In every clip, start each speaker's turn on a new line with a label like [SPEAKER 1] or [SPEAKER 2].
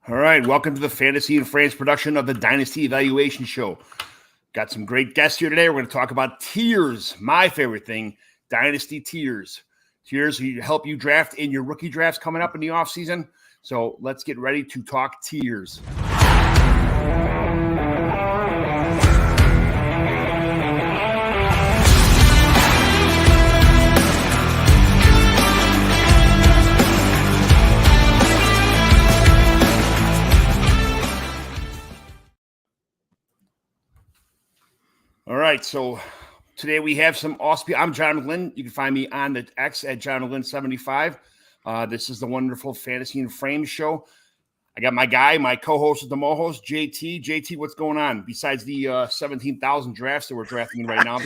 [SPEAKER 1] All right, welcome to the Fantasy and Friends production of the Dynasty Evaluation Show. Got some great guests here today. We're going to talk about tiers, my favorite thing, Dynasty tiers. Tiers help you draft in your rookie drafts coming up in the offseason. So let's get ready to talk tiers. All right, so today we have some awesome. I'm John McGlynn. You can find me on the X at John McGlynn 75. This is the wonderful Fantasy and Frames show. I got my guy, my co-host with the Mohos, JT. JT, what's going on besides the 17,000 drafts that we're drafting right now?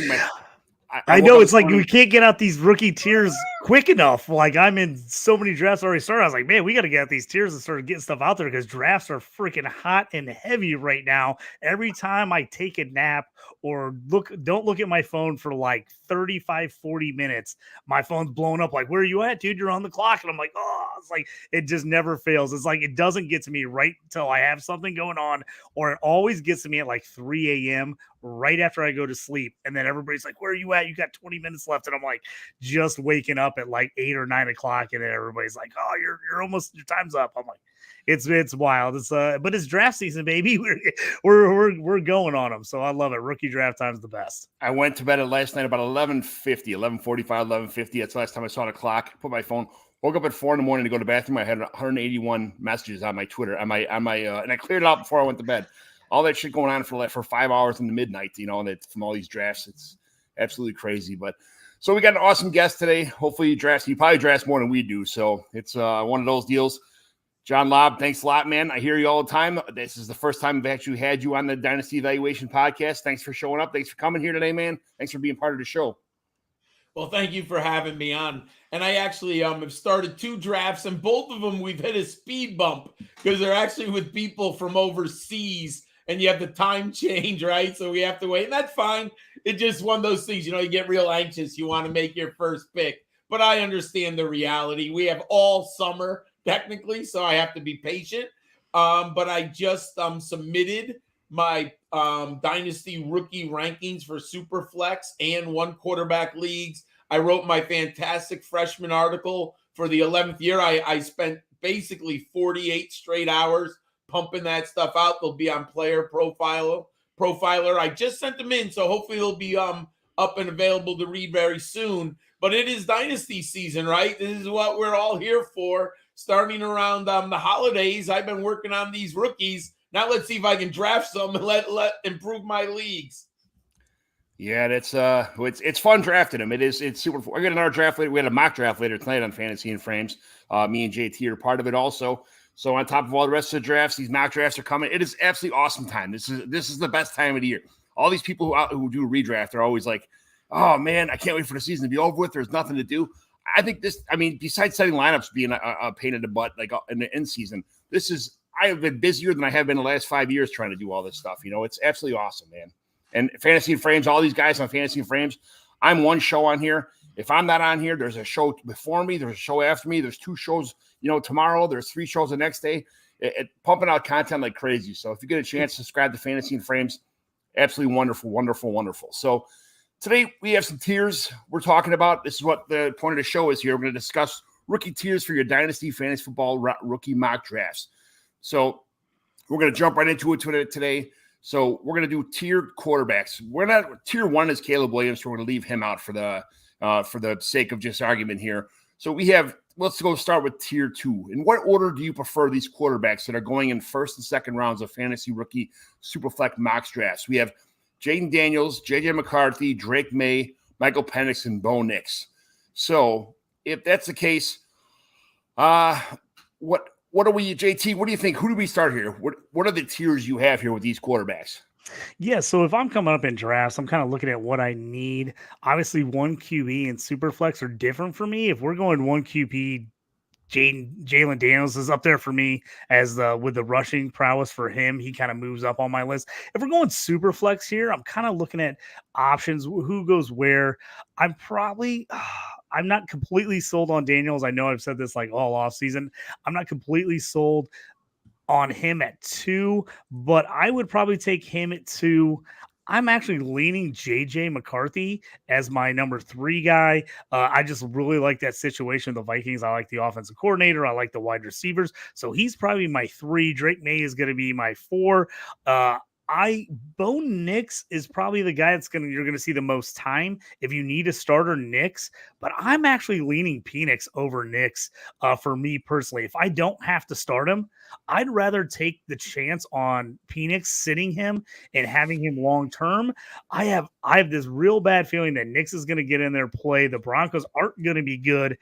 [SPEAKER 2] I know it's like we can't get out these rookie tiers quick enough. Like I'm in so many drafts already started. I was like, man, we got to get out these tiers and start getting stuff out there because drafts are freaking hot and heavy right now. Every time I take a nap or don't look at my phone for like 35, 40 minutes, my phone's blowing up. Like, where are you at, dude? You're on the clock. And I'm like, oh, it's like, it just never fails. It's like, it doesn't get to me right till I have something going on, or it always gets to me at like 3 a.m. right after I go to sleep. And then everybody's like, where are you at? You got 20 minutes left. And I'm like, just waking up at like 8 or 9 o'clock. And then everybody's like, oh, you're almost, your time's up. I'm like, it's wild. But it's draft season, baby. We're going on them. So I love it. Rookie draft time's the best.
[SPEAKER 1] I went to bed last night about 11:45, 11:50. That's the last time I saw the clock. Put my phone. Woke up at 4 a.m. to go to the bathroom. I had 181 messages on my Twitter, and I cleared it out before I went to bed. All that shit going on for 5 hours in the midnight, from all these drafts. It's absolutely crazy. But so we got an awesome guest today. Hopefully he probably drafts more than we do. So it's one of those deals. John Laub, thanks a lot, man. I hear you all the time. This is the first time I've actually had you on the Dynasty Evaluation podcast. Thanks for showing up. Thanks for coming here today, man. Thanks for being part of the show.
[SPEAKER 3] Well, thank you for having me on. And I actually have started 2 drafts, and both of them we've hit a speed bump because they're actually with people from overseas, and you have the time change, right? So we have to wait, and that's fine. It's just one of those things, you get real anxious. You want to make your first pick. But I understand the reality. We have all summer, technically, so I have to be patient. But I just submitted my Dynasty rookie rankings for Superflex and 1 quarterback leagues. I wrote my fantastic freshman article for the 11th year. I spent basically 48 straight hours pumping that stuff out. They'll be on Player Profiler. I just sent them in, so hopefully they'll be up and available to read very soon. But it is Dynasty season, right? This is what we're all here for. Starting around the holidays, I've been working on these rookies. Now let's see if I can draft some and let improve my leagues.
[SPEAKER 1] Yeah, it's fun drafting them. It's super fun. I got another draft later. We had a mock draft later tonight on Fantasy and Frames. Me and JT are part of it also. So on top of all the rest of the drafts, these mock drafts are coming. It is absolutely awesome time. This is the best time of the year. All these people who do redraft are always like, oh man, I can't wait for the season to be over with. There's nothing to do. I think besides setting lineups being a pain in the butt, like in the end season, I have been busier than I have been the last 5 years trying to do all this stuff. It's absolutely awesome, man. And Fantasy and Frames, all these guys on Fantasy and Frames, I'm one show on here. If I'm not on here, there's a show before me. There's a show after me. There's 2 shows, tomorrow. There's 3 shows the next day. Pumping out content like crazy. So if you get a chance, subscribe to Fantasy and Frames. Absolutely wonderful, wonderful, wonderful. So today we have some tiers we're talking about. This is what the point of the show is here. We're going to discuss rookie tiers for your Dynasty Fantasy Football rookie mock drafts. So we're going to jump right into it today. So we're going to do tiered quarterbacks. We're not tier 1 is Caleb Williams, so we're going to leave him out for the sake of just argument here. So let's go start with tier 2. In what order do you prefer these quarterbacks that are going in first and second rounds of fantasy rookie Superflex mock drafts? We have Jaden Daniels, JJ McCarthy, Drake May, Michael Penix, and Bo Nix. So if that's the case, what are we, JT? What do you think? Who do we start here? What are the tiers you have here with these quarterbacks?
[SPEAKER 2] Yeah, so if I'm coming up in drafts, I'm kind of looking at what I need. Obviously, 1 QB and Superflex are different for me. If we're going 1 QB, Jalen Daniels is up there for me with the rushing prowess for him. He kind of moves up on my list. If we're going super flex here, I'm kind of looking at options, who goes where. I'm not completely sold on Daniels. I know I've said this like all off season. I'm not completely sold on him at 2, but I would probably take him at 2. I'm actually leaning JJ McCarthy as my number 3 guy. I just really like that situation with the Vikings. I like the offensive coordinator. I like the wide receivers. So he's probably my 3. Drake May is going to be my 4. Bo Nix is probably the guy you're gonna see the most time. If you need a starter, Nix, but I'm actually leaning Penix over Nix for me personally. If I don't have to start him, I'd rather take the chance on Penix sitting him and having him long term. I have this real bad feeling that Nix is gonna get in there, play. The Broncos aren't gonna be good.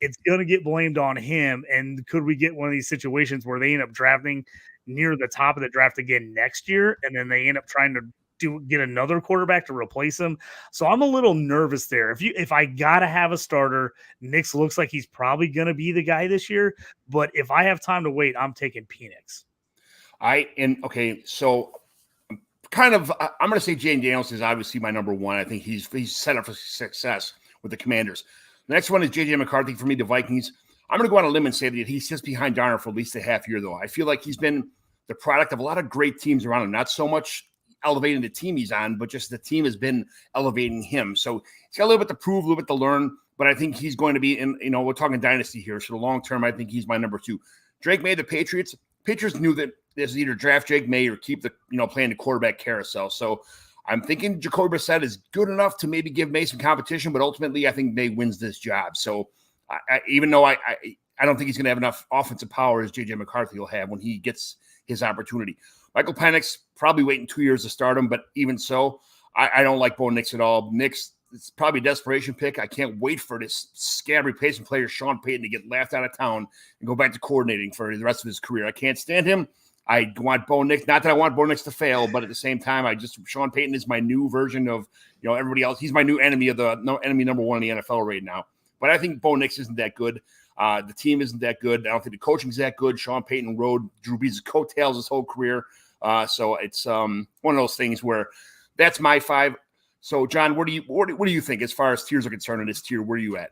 [SPEAKER 2] It's gonna get blamed on him. And could we get one of these situations where they end up drafting near the top of the draft again next year, and then they end up trying to get another quarterback to replace him? So I'm a little nervous there. If I gotta have a starter, Nix looks like he's probably gonna be the guy this year. But if I have time to wait, I'm taking Penix.
[SPEAKER 1] So I'm going to say Jane Daniels is obviously my number 1. I think he's set up for success with the Commanders. The next one is JJ McCarthy for me, the Vikings. I'm going to go on a limb and say that he sits behind Darnold for at least a half year, though. I feel like he's been the product of a lot of great teams around him, not so much elevating the team he's on, but just the team has been elevating him. So he's got a little bit to prove, a little bit to learn, but I think he's going to be in, we're talking dynasty here. So the long term, I think he's my number 2. Drake May, the Patriots knew that this is either draft Drake May or keep playing the quarterback carousel. So I'm thinking Jacoby Brissett is good enough to maybe give May some competition, but ultimately I think May wins this job. So even though I don't think he's going to have enough offensive power as JJ McCarthy will have when he gets his opportunity. Michael Penix, probably waiting 2 years to start him, but even so, I don't like Bo Nix at all. Nix, it's probably a desperation pick. I can't wait for this scab replacement player, Sean Payton, to get laughed out of town and go back to coordinating for the rest of his career. I can't stand him. I want Bo Nix. Not that I want Bo Nix to fail, but at the same time, Sean Payton is my new version of everybody else. He's my new enemy enemy number 1 in the NFL right now. But I think Bo Nix isn't that good. The team isn't that good. I don't think the coaching's that good. Sean Payton rode Drew Brees' coattails his whole career. So it's one of those things where that's my 5. So John, what do you think as far as tiers are concerned in this tier? Where are you at?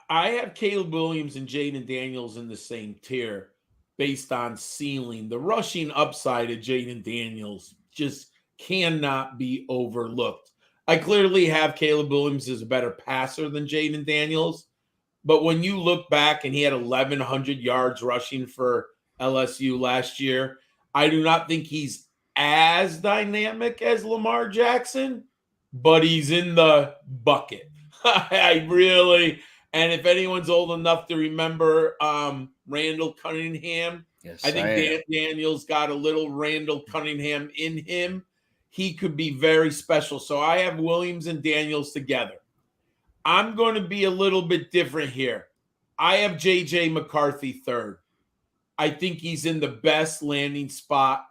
[SPEAKER 3] I have Caleb Williams and Jaden Daniels in the same tier based on ceiling. The rushing upside of Jaden Daniels just cannot be overlooked. I clearly have Caleb Williams as a better passer than Jaden Daniels. But when you look back and he had 1,100 yards rushing for LSU last year, I do not think he's as dynamic as Lamar Jackson, but he's in the bucket. And if anyone's old enough to remember Randall Cunningham,
[SPEAKER 1] yes,
[SPEAKER 3] I think Dan Daniels got a little Randall Cunningham in him. He could be very special. So I have Williams and Daniels together. I'm going to be a little bit different here. I have J.J. McCarthy 3rd. I think he's in the best landing spot.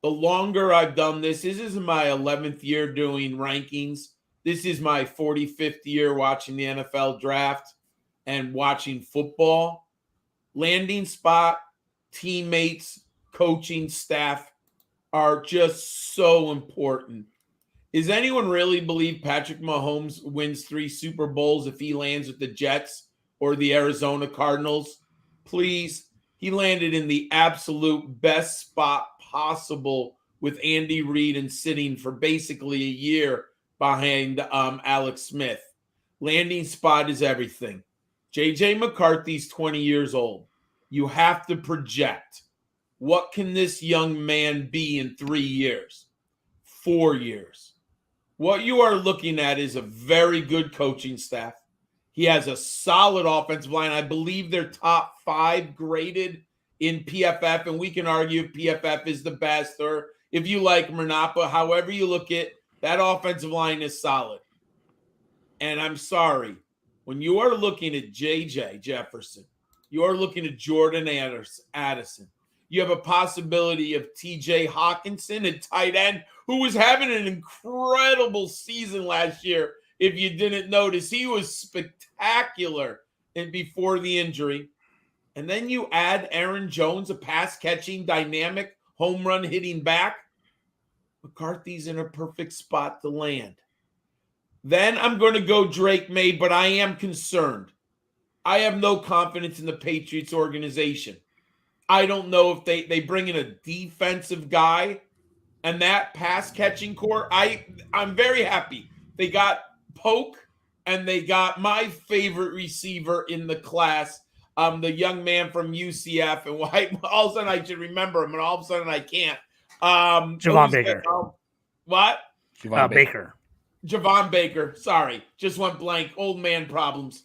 [SPEAKER 3] The longer I've done this is my 11th year doing rankings. This is my 45th year watching the NFL draft and watching football. Landing spot, teammates, coaching staff are just so important. Does anyone really believe Patrick Mahomes wins 3 Super Bowls if he lands with the Jets or the Arizona Cardinals? Please. He landed in the absolute best spot possible with Andy Reid and sitting for basically a year behind Alex Smith. Landing spot is everything. J.J. McCarthy's 20 years old. You have to project. What can this young man be in 3 years? 4 years? What you are looking at is a very good coaching staff. He has a solid offensive line. I believe they're top 5 graded in PFF, and we can argue if PFF is the best or if you like Mernapa. However you look at that offensive line is solid. And I'm sorry, when you are looking at J.J. Jefferson, you are looking at Jordan Addison. You have a possibility of T.J. Hawkinson at tight end, who was having an incredible season last year. If you didn't notice, he was spectacular before the injury. And then you add Aaron Jones, a pass-catching, dynamic, home run hitting back. McCarthy's in a perfect spot to land. Then I'm going to go Drake May, but I am concerned. I have no confidence in the Patriots organization. I don't know if they bring in a defensive guy and that pass catching core. I'm very happy. They got Polk and they got my favorite receiver in the class, the young man from UCF. And why all of a sudden I should remember him and all of a sudden I can't.
[SPEAKER 2] Javon Baker.
[SPEAKER 3] What?
[SPEAKER 2] Baker.
[SPEAKER 3] Javon Baker. Sorry. Just went blank. Old man problems.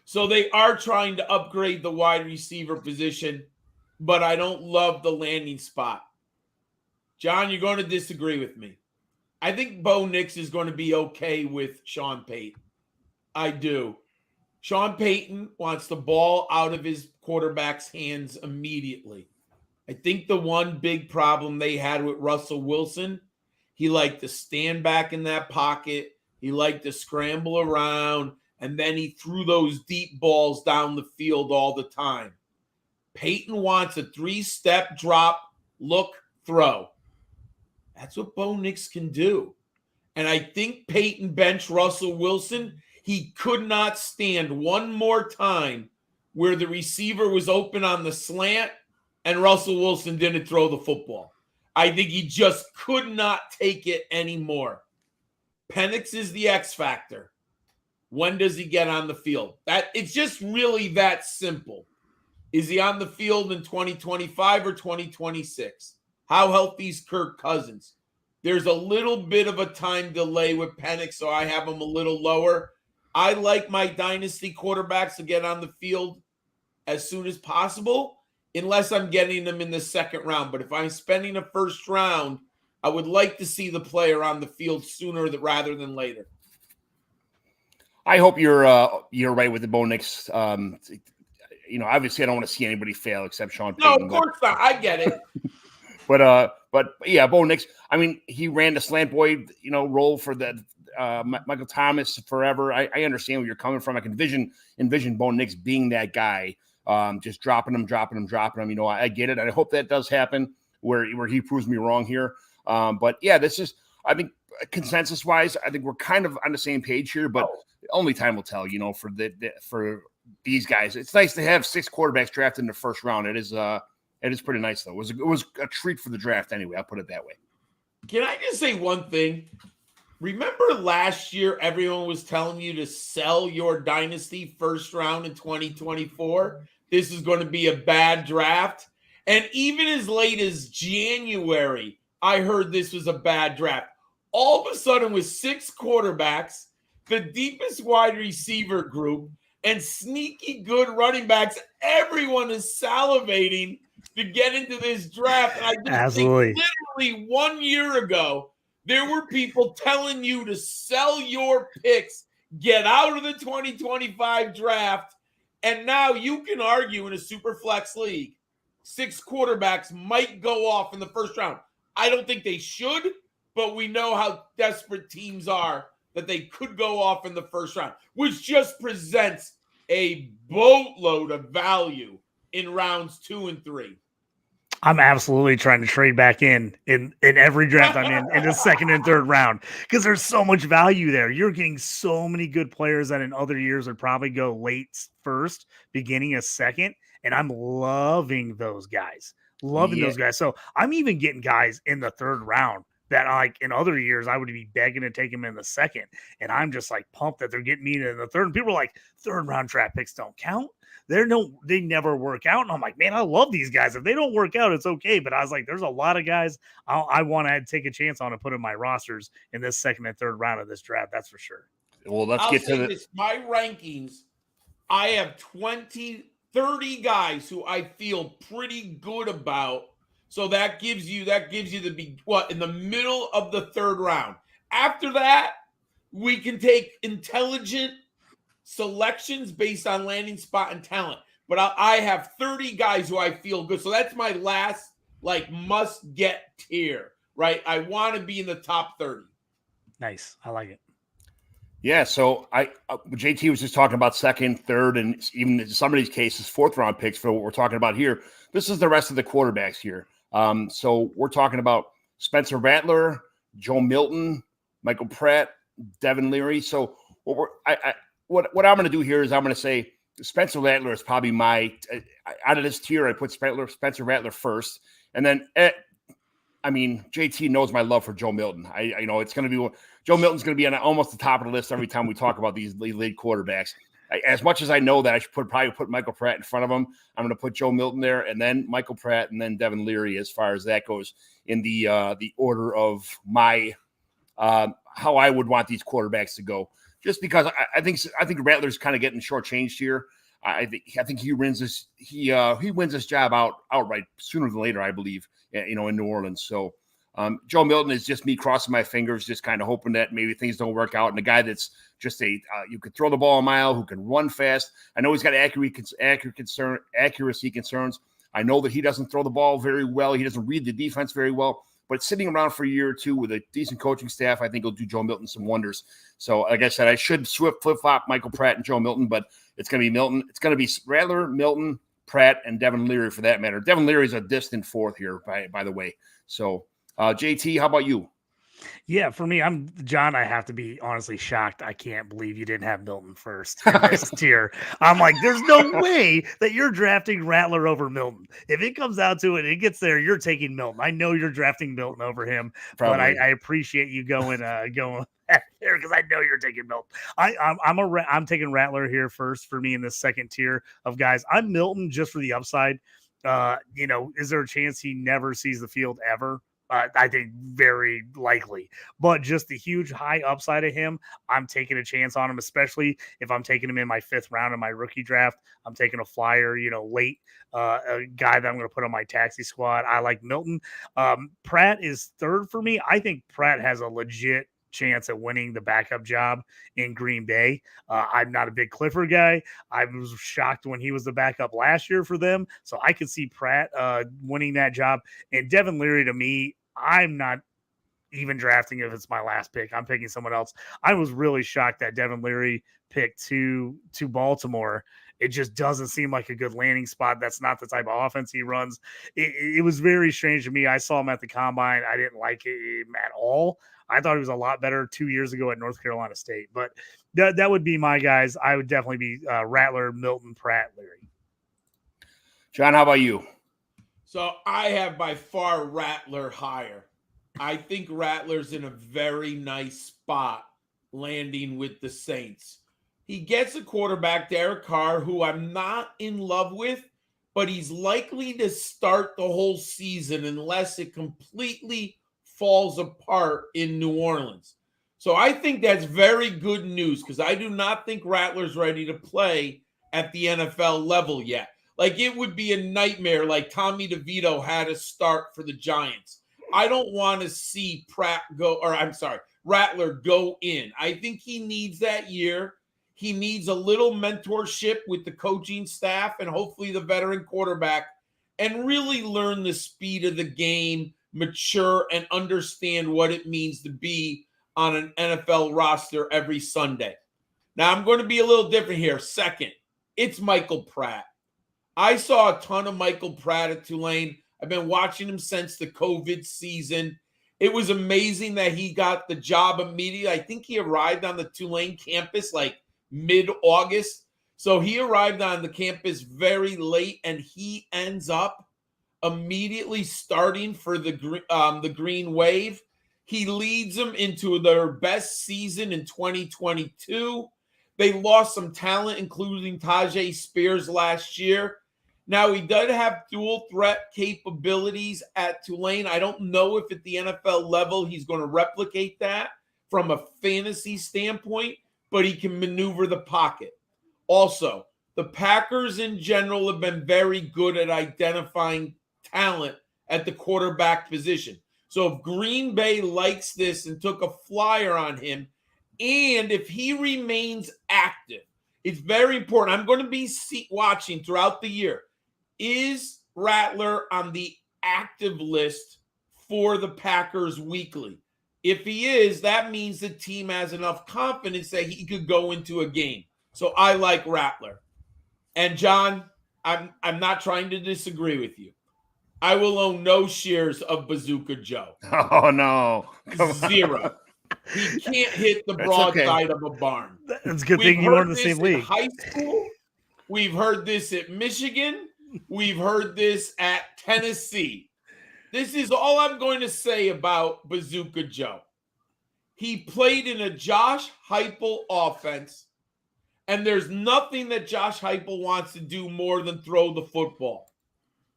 [SPEAKER 3] So they are trying to upgrade the wide receiver position, but I don't love the landing spot. John, you're going to disagree with me. I think Bo Nix is going to be okay with Sean Payton. I do. Sean Payton wants the ball out of his quarterback's hands immediately. I think the one big problem they had with Russell Wilson, he liked to stand back in that pocket. He liked to scramble around, and then he threw those deep balls down the field all the time. Peyton wants a 3-step drop, look, throw. That's what Bo Nix can do. And I think Peyton benched Russell Wilson. He could not stand one more time where the receiver was open on the slant and Russell Wilson didn't throw the football. I think he just could not take it anymore. Penix is the X factor. When does he get on the field? It's just really that simple. Is he on the field in 2025 or 2026? How healthy is Kirk Cousins? There's a little bit of a time delay with Penix, so I have him a little lower. I like my dynasty quarterbacks to get on the field as soon as possible, unless I'm getting them in the second round. But if I'm spending a first round, I would like to see the player on the field sooner rather than later.
[SPEAKER 1] I hope you're right with the Bo Nix. Obviously, I don't want to see anybody fail except Sean Payton.
[SPEAKER 3] No, of course not. I get it.
[SPEAKER 1] But yeah, Bo Nix. I mean, he ran the slant boy, role for the Michael Thomas forever. I understand where you're coming from. I can envision Bo Nix being that guy, just dropping him. I get it. And I hope that does happen where he proves me wrong here. But yeah, this is, I think, consensus wise, I think we're kind of on the same page here. But only time will tell. For these guys, it's nice to have 6 quarterbacks drafted in the first round. It is pretty nice, though. It was a treat for the draft anyway. I'll put it that way.
[SPEAKER 3] Can I just say one thing? Remember last year, everyone was telling you to sell your dynasty first round in 2024? This is going to be a bad draft. And even as late as January, I heard this was a bad draft. All of a sudden, with 6 quarterbacks, the deepest wide receiver group, and sneaky good running backs, everyone is salivating to get into this draft. And I just
[SPEAKER 2] Absolutely.
[SPEAKER 3] think literally 1 year ago, there were people telling you to sell your picks, get out of the 2025 draft, and now you can argue in a super flex league, 6 quarterbacks might go off in the first round. I don't think they should, but we know how desperate teams are that they could go off in the first round, which just presents a boatload of value in rounds 2 and 3.
[SPEAKER 2] I'm absolutely trying to trade back in every draft I'm in the second and third round because there's so much value there. You're getting so many good players that in other years would probably go late first, beginning a second, and I'm loving those guys. Those guys. So I'm even getting guys in the third round that, like, in other years I would be begging to take them in the second, and I'm just like pumped that they're getting me in the third. And people are like, third round draft picks don't count. They never work out. And I'm like, man, I love these guys. If they don't work out, it's okay. But I was like, there's a lot of guys I want to take a chance on and put in my rosters in this second and third round of this draft. That's for sure.
[SPEAKER 1] Well, let's get to this.
[SPEAKER 3] My rankings, I have 30 guys who I feel pretty good about. So that gives you in the middle of the third round. After that, we can take intelligent selections based on landing spot and talent. But I have 30 guys who I feel good. So that's my last must get tier, right? I want to be in the top 30.
[SPEAKER 2] Nice. I like it.
[SPEAKER 1] Yeah. So JT was just talking about second, third, and even in some of these cases, 4th round picks for what we're talking about here. This is the rest of the quarterbacks here. So we're talking about Spencer Rattler, Joe Milton, Michael Pratt, Devin Leary. So what I'm going to do here is I'm going to say Spencer Rattler is probably my out of this tier. I put Spencer Rattler first, and then JT knows my love for Joe Milton. It's going to be Joe Milton's going to be on almost the top of the list every time we talk about these lead quarterbacks. As much as I know that I should probably put Michael Pratt in front of him, I'm going to put Joe Milton there, and then Michael Pratt, and then Devin Leary as far as that goes in the order of my how I would want these quarterbacks to go. Just because I think Rattler's kind of getting shortchanged here. I think he wins this job outright sooner than later, I believe. In New Orleans. So Joe Milton is just me crossing my fingers, just kind of hoping that maybe things don't work out. And a guy that's just you could throw the ball a mile, who can run fast. I know he's got accuracy concerns. I know that he doesn't throw the ball very well. He doesn't read the defense very well. But sitting around for a year or two with a decent coaching staff, I think he'll do Joe Milton some wonders. So, like I said, I should flip-flop Michael Pratt and Joe Milton, but it's going to be Milton. It's going to be Rattler, Milton, Pratt, and Devin Leary for that matter. Devin Leary is a distant fourth here, by the way. So, JT, how about you?
[SPEAKER 2] Yeah, for me, I'm John. I have to be honestly shocked. I can't believe you didn't have Milton first in this tier. I'm like, there's no way that you're drafting Rattler over Milton. If it comes down to it, it gets there. You're taking Milton. I know you're drafting Milton over him, Probably. But I appreciate you going back there because I know you're taking Milton. I'm taking Rattler here first for me in the second tier of guys. I'm Milton just for the upside. Is there a chance he never sees the field ever? I think very likely, but just the huge high upside of him, I'm taking a chance on him, especially if I'm taking him in my 5th round of my rookie draft. I'm taking a flyer, late, a guy that I'm going to put on my taxi squad. I like Milton. Pratt is 3rd for me. I think Pratt has a legit chance at winning the backup job in Green Bay. I'm not a big Clifford guy. I was shocked when he was the backup last year for them. So I could see Pratt winning that job. And Devin Leary, to me, I'm not even drafting if it's my last pick. I'm picking someone else. I was really shocked that Devin Leary picked to Baltimore. It just doesn't seem like a good landing spot. That's not the type of offense he runs. It was very strange to me. I saw him at the combine. I didn't like him at all. I thought he was a lot better 2 years ago at North Carolina State. But that would be my guys. I would definitely be Rattler, Milton, Pratt, Leary.
[SPEAKER 1] John, how about you?
[SPEAKER 3] So I have by far Rattler higher. I think Rattler's in a very nice spot landing with the Saints. He gets a quarterback, Derek Carr, who I'm not in love with, but he's likely to start the whole season unless it completely falls apart in New Orleans. So I think that's very good news because I do not think Rattler's ready to play at the NFL level yet. Like, it would be a nightmare like Tommy DeVito had to start for the Giants. I don't want to see Rattler go in. I think he needs that year. He needs a little mentorship with the coaching staff and hopefully the veteran quarterback and really learn the speed of the game, mature, and understand what it means to be on an NFL roster every Sunday. Now, I'm going to be a little different here. Second, it's Michael Pratt. I saw a ton of Michael Pratt at Tulane. I've been watching him since the COVID season. It was amazing that he got the job immediately. I think he arrived on the Tulane campus like mid-August. So he arrived on the campus very late, and he ends up immediately starting for the Green Wave. He leads them into their best season in 2022. They lost some talent, including Tajay Spears last year. Now, he does have dual threat capabilities at Tulane. I don't know if at the NFL level he's going to replicate that from a fantasy standpoint, but he can maneuver the pocket. Also, the Packers in general have been very good at identifying talent at the quarterback position. So if Green Bay likes this and took a flyer on him, and if he remains active, it's very important. I'm going to be watching throughout the year. Is Rattler on the active list for the Packers weekly? If he is, that means the team has enough confidence that he could go into a game. So I like Rattler. And John, I'm not trying to disagree with you. I will own no shares of Bazooka Joe.
[SPEAKER 1] Oh, no.
[SPEAKER 3] 0. He can't hit the broadside of a barn.
[SPEAKER 2] That's a good thing you are in the same league.
[SPEAKER 3] High school. We've heard this at Michigan. We've heard this at Tennessee. This is all I'm going to say about Bazooka Joe. He played in a Josh Heupel offense, and there's nothing that Josh Heupel wants to do more than throw the football.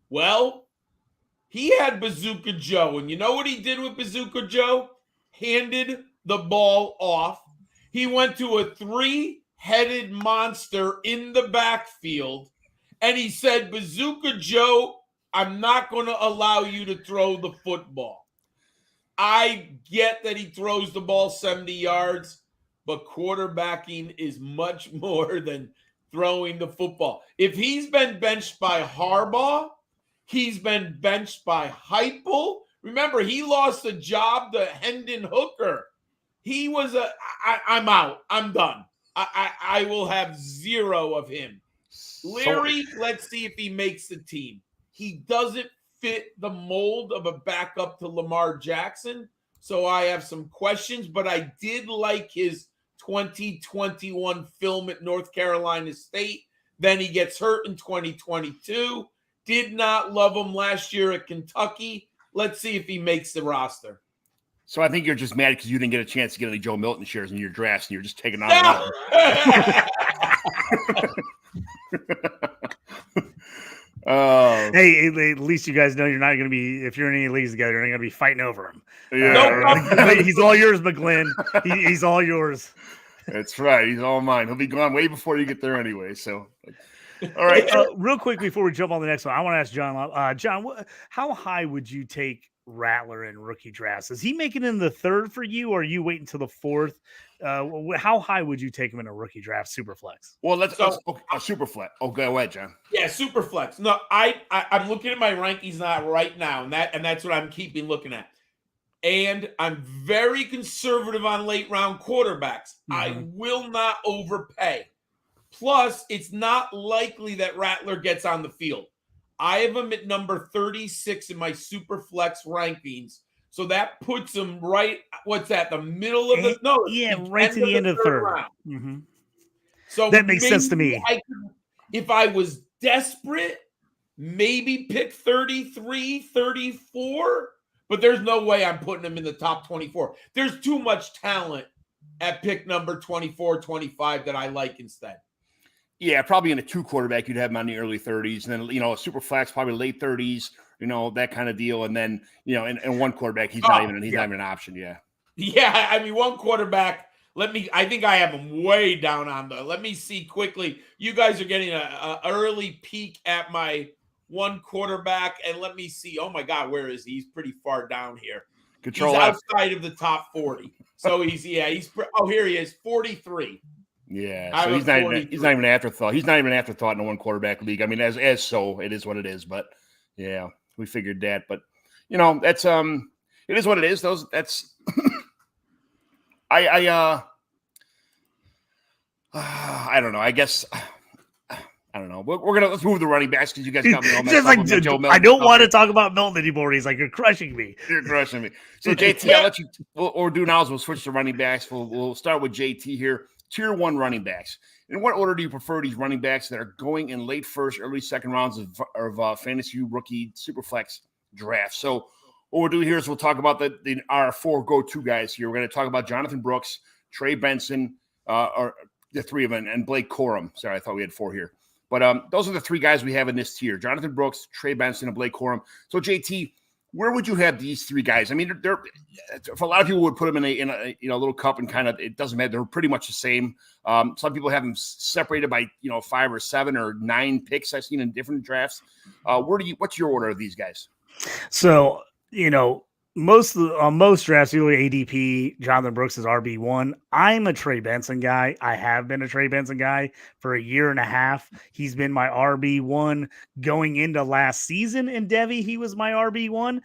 [SPEAKER 3] Well, he had Bazooka Joe, and you know what he did with Bazooka Joe? Handed the ball off. He went to a 3-headed monster in the backfield, and he said, Bazooka Joe, I'm not going to allow you to throw the football. I get that he throws the ball 70 yards, but quarterbacking is much more than throwing the football. If he's been benched by Harbaugh, he's been benched by Heupel. Remember, he lost a job to Hendon Hooker. He was I'm out. I'm done. I will have zero of him. Leary, let's see if he makes the team. He doesn't fit the mold of a backup to Lamar Jackson, so I have some questions, but I did like his 2021 film at North Carolina State. Then he gets hurt in 2022. Did not love him last year at Kentucky. Let's see if he makes the roster.
[SPEAKER 1] So I think you're just mad because you didn't get a chance to get any Joe Milton shares in your drafts, and you're just taking on.
[SPEAKER 2] Hey, at least you guys know you're not going to be, if you're in any leagues together, you're not going to be fighting over him.
[SPEAKER 1] Yeah.
[SPEAKER 2] He's all yours, McGlynn. He's all yours.
[SPEAKER 1] That's right. He's all mine. He'll be gone way before you get there anyway. So, all right.
[SPEAKER 2] Real quick before we jump on the next one, I want to ask John Laub. John, how high would you take Rattler in rookie drafts? Is he making it in the third for you, or are you waiting until the fourth? How high would you take him in a rookie draft, super flex?
[SPEAKER 1] Well, let's super flex. Oh, go ahead, John.
[SPEAKER 3] Yeah, super flex. No, I'm looking at my rankings now right now, and that's what I'm keeping looking at. And I'm very conservative on late round quarterbacks. Mm-hmm. I will not overpay. Plus, it's not likely that Rattler gets on the field. I have him at number 36 in my super flex rankings. So that puts him right, what's that, the middle of the, no.
[SPEAKER 2] Yeah, right to the end of the third round. Mm-hmm.
[SPEAKER 3] So
[SPEAKER 2] that makes sense to me.
[SPEAKER 3] If I was desperate, maybe pick 33, 34, but there's no way I'm putting him in the top 24. There's too much talent at pick number 24, 25 that I like instead.
[SPEAKER 1] Yeah, probably in a 2 quarterback, you'd have him on the early 30s. And then, a super flex, probably late 30s, that kind of deal. And then, and 1 quarterback, he's not even an option. Yeah.
[SPEAKER 3] Yeah. I mean, 1 quarterback, I think I have him way down on let me see quickly. You guys are getting a early peek at my 1 quarterback. And let me see. Oh my God, where is he? He's pretty far down here. He's outside of the top 40. So here he is, 43.
[SPEAKER 1] Yeah, so he's not even an afterthought. He's not even an afterthought in a 1 quarterback league. I mean, as so, it is what it is. But yeah, we figured that. But that's it is what it is. That's I don't know. I guess I don't know. Let's move the running backs because you guys got me all messed up with Joe Milton.
[SPEAKER 2] I don't want to talk about Milton anymore. He's like, you're crushing me.
[SPEAKER 1] You're crushing me. So JT, I'll let you. What we'll do now is we'll switch to running backs. We'll start with JT here. Tier 1 running backs. In what order do you prefer these running backs that are going in late first, early second rounds of fantasy rookie superflex drafts? So what we'll do here is we'll talk about our 4 go-to guys here. We're going to talk about Jonathan Brooks, Trey Benson, or the 3 of them, and Blake Corum. Sorry, I thought we had 4 here. But those are the 3 guys we have in this tier: Jonathan Brooks, Trey Benson, and Blake Corum. So JT, where would you have these 3 guys? I mean, they're for a lot of people would put them in a little cup and kind of, it doesn't matter. They're pretty much the same. Some people have them separated by 5 or 7 or 9 picks I've seen in different drafts. What's your order of these guys?
[SPEAKER 2] So most drafts, usually ADP, Jonathan Brooks is RB1. I'm a Trey Benson guy. I have been a Trey Benson guy for a year and a half. He's been my RB1 going into last season. In Devy, he was my RB1.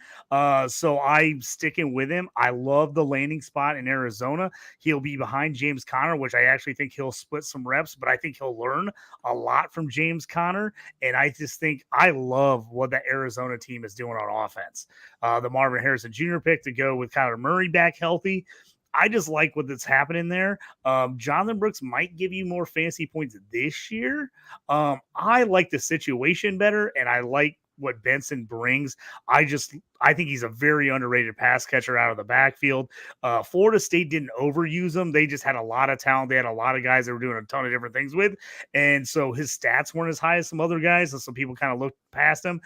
[SPEAKER 2] So I'm sticking with him. I love the landing spot in Arizona. He'll be behind James Conner, which I actually think he'll split some reps, but I think he'll learn a lot from James Conner. And I just think I love what the Arizona team is doing on offense. The Marvin Harrison Jr. pick to go with Kyler Murray back healthy. I just like what that's happening there. Jonathan Brooks might give you more fantasy points this year. I like the situation better, and I like what Benson brings. I think he's a very underrated pass catcher out of the backfield. Florida State didn't overuse him. They just had a lot of talent. They had a lot of guys that were doing a ton of different things with. And so his stats weren't as high as some other guys. And so people kind of looked past him.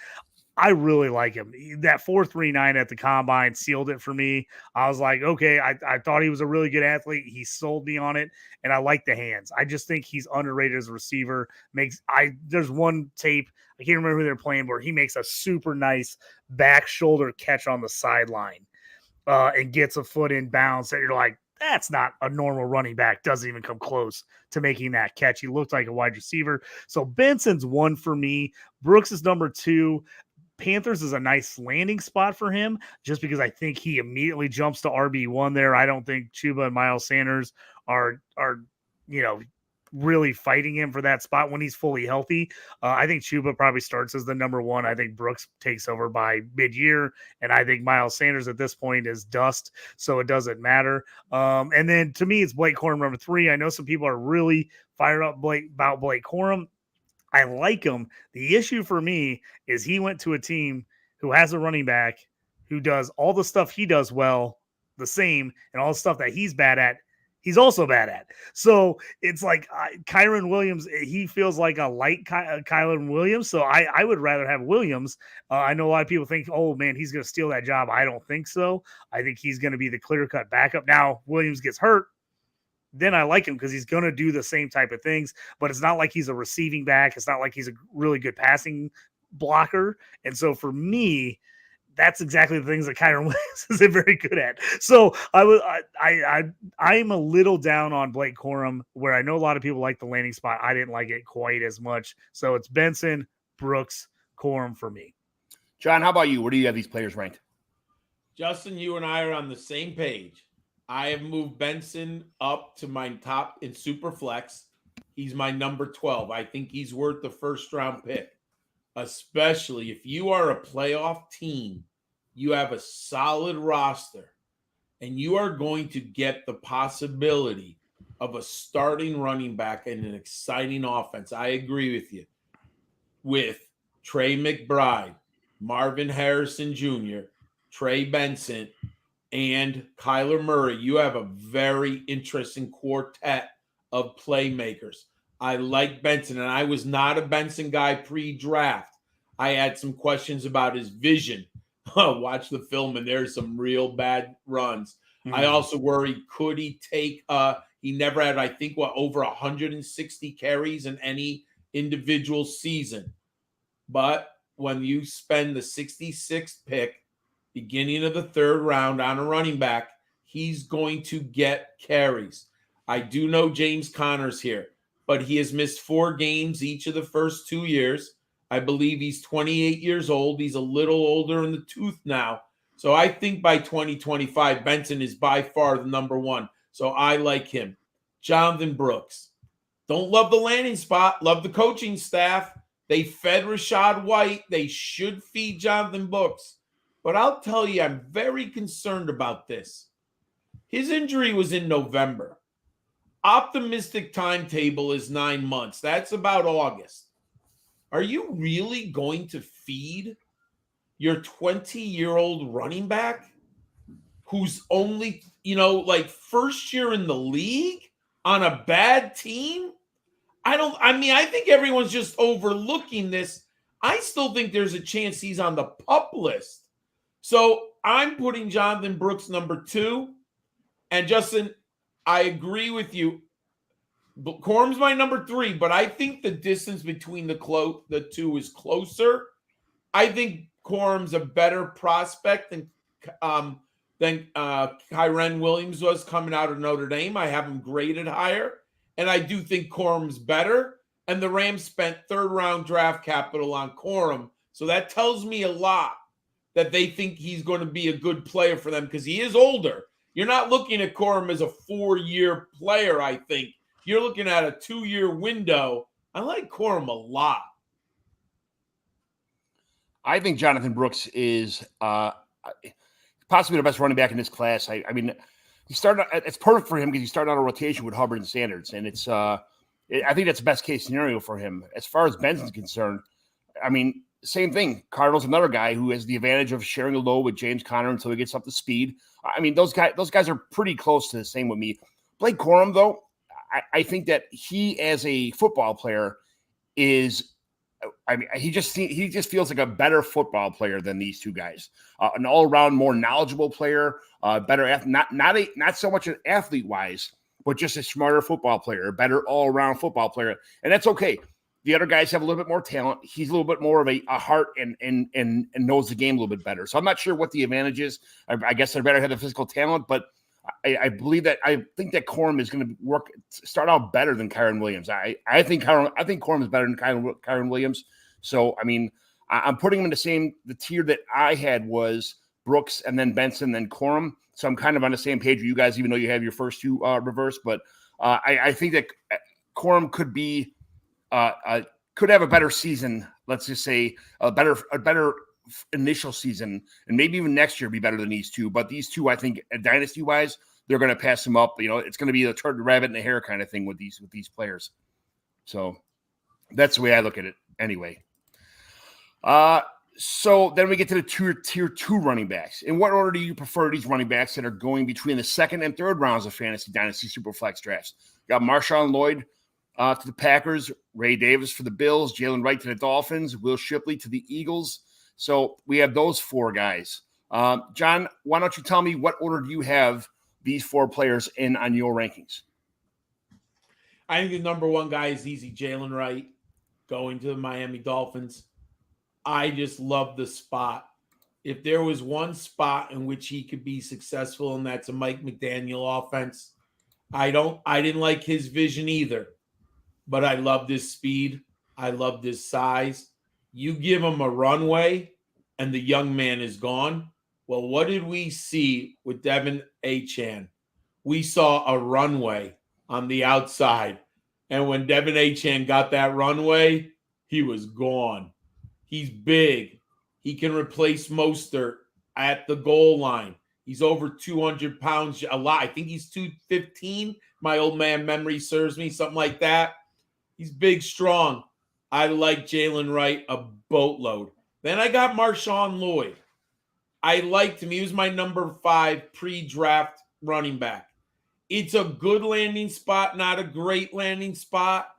[SPEAKER 2] I really like him. That 4.39 at the combine sealed it for me. I was like, okay, I thought he was a really good athlete. He sold me on it, and I like the hands. I just think he's underrated as a receiver. There's one tape, I can't remember who they're playing, where he makes a super nice back shoulder catch on the sideline and gets a foot in bounds that you're like, that's not a normal running back. Doesn't even come close to making that catch. He looked like a wide receiver. So Benson's 1 for me. Brooks is number 2. Panthers is a nice landing spot for him just because I think he immediately jumps to RB1 there. I don't think Chuba and Miles Sanders are really fighting him for that spot when he's fully healthy. I think Chuba probably starts as the number 1. I think Brooks takes over by mid-year, and I think Miles Sanders at this point is dust, so it doesn't matter. And then to me, it's Blake Corum number 3. I know some people are really fired up about Blake Corum. I like him. The issue for me is he went to a team who has a running back who does all the stuff he does well, the same, and all the stuff that he's bad at, he's also bad at. So it's like Kyron Williams, he feels like a light Kyron Williams. So I would rather have Williams. I know a lot of people think, oh, man, he's going to steal that job. I don't think so. I think he's going to be the clear-cut backup. Now, Williams gets hurt. Then I like him because he's going to do the same type of things, but it's not like he's a receiving back. It's not like he's a really good passing blocker. And so for me, that's exactly the things that Kyron Williams is very good at. So I'm a little down on Blake Corum, where I know a lot of people like the landing spot. I didn't like it quite as much. So it's Benson, Brooks, Corum for me.
[SPEAKER 1] John, how about you? Where do you have these players ranked?
[SPEAKER 3] Justin, you and I are on the same page. I have moved Benson up to my top in Superflex. He's my number 12. I think he's worth the first-round pick, especially if you are a playoff team, you have a solid roster, and you are going to get the possibility of a starting running back in an exciting offense. I agree with you. With Trey McBride, Marvin Harrison Jr., Trey Benson, and Kyler Murray, you have a very interesting quartet of playmakers. I like Benson, and I was not a Benson guy pre-draft. I had some questions about his vision. Watch the film, and there's some real bad runs. I also worry, could he take he never had, I think, over 160 carries in any individual season. But when you spend the 66th pick, beginning of the 3rd round on a running back, he's going to get carries. I do know James Conner's here, but he has missed 4 games each of the first 2 years. I believe he's 28 years old. He's a little older in the tooth now. So I think by 2025, Benson is by far the number 1. So I like him. Jonathan Brooks. Don't love the landing spot. Love the coaching staff. They fed Rachaad White. They should feed Jonathan Brooks. But I'll tell you, I'm very concerned about this. His injury was in November. Optimistic timetable is 9 months. That's about August. Are you really going to feed your 20-year-old running back who's only, first year in the league on a bad team? I think everyone's just overlooking this. I still think there's a chance he's on the PUP list. So I'm putting Jonathan Brooks number 2. And Justin, I agree with you. Corum's my number 3, but I think the distance between the two is closer. I think Corum's a better prospect than Kyren Williams was coming out of Notre Dame. I have him graded higher, and I do think Corum's better. And the Rams spent 3rd-round draft capital on Corum, so that tells me a lot that they think he's going to be a good player for them because he is older. You're not looking at Corum as a 4-year player, I think. You're looking at a 2-year window. I like Corum a lot.
[SPEAKER 1] I think Jonathan Brooks is possibly the best running back in this class. I mean, It's perfect for him because he started out a rotation with Hubbard and Sanders, and it's I think that's the best case scenario for him. As far as Benson's concerned, I mean, same thing. Cardinals another guy who has the advantage of sharing a load with James Conner until he gets up to speed. I mean, those guys are pretty close to the same with me. Blake Corum, though, I think that he as a football player is. I mean, he just feels like a better football player than these two guys. An all-around, more knowledgeable player, better, not so much an athlete-wise, but just a smarter football player, a better all-around football player, and that's okay. The other guys have a little bit more talent. He's a little bit more of a heart and knows the game a little bit better. So I'm not sure what the advantage is. I guess they better have the physical talent, but I think that Corum is going to start out better than Kyron Williams. I think Corum is better than Kyron Williams. So I mean, I'm putting him in the tier that I had was Brooks and then Benson, then Corum. So I'm kind of on the same page with you guys, even though you have your first two reversed. But I think that Corum could have a better season. Let's just say a better initial season, and maybe even next year be better than these two. But these two, I think, dynasty wise, they're going to pass him up. It's going to be the turn the rabbit in the hair kind of thing with these players. So that's the way I look at it. Anyway, so then we get to the tier 2 running backs. In what order do you prefer these running backs that are going between the second and third rounds of fantasy dynasty superflex drafts? You got Marshawn Lloyd to the Packers, Ray Davis for the Bills, Jalen Wright to the Dolphins, Will Shipley to the Eagles. So we have those four guys. John, why don't you tell me what order do you have these four players in on your rankings?
[SPEAKER 3] I think the number one guy is easy, Jalen Wright, going to the Miami Dolphins. I just love the spot. If there was one spot in which he could be successful, and that's a Mike McDaniel offense, I didn't like his vision either, but I love this speed. I love this size. You give him a runway and the young man is gone. Well, what did we see with Devin Achane? We saw a runway on the outside. And when Devin Achane got that runway, he was gone. He's big. He can replace Mostert at the goal line. He's over 200 pounds a lot. I think he's 215. My old man memory serves me, something like that. He's big, strong. I like Jalen Wright a boatload. Then I got Marshawn Lloyd. I liked him. He was my number 5 pre-draft running back. It's a good landing spot, not a great landing spot.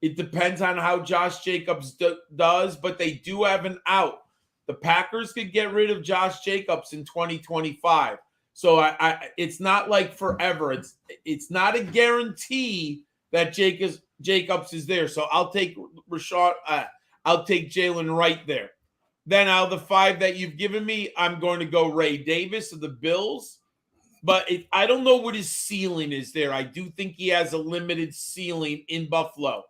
[SPEAKER 3] It depends on how Josh Jacobs does, but they do have an out. The Packers could get rid of Josh Jacobs in 2025. So it's not like forever. It's not a guarantee that Jacobs is there. So I'll take Jalen Wright there. Then out of the 5 that you've given me, I'm going to go Ray Davis of the Bills. But I don't know what his ceiling is there. I do think he has a limited ceiling in Buffalo.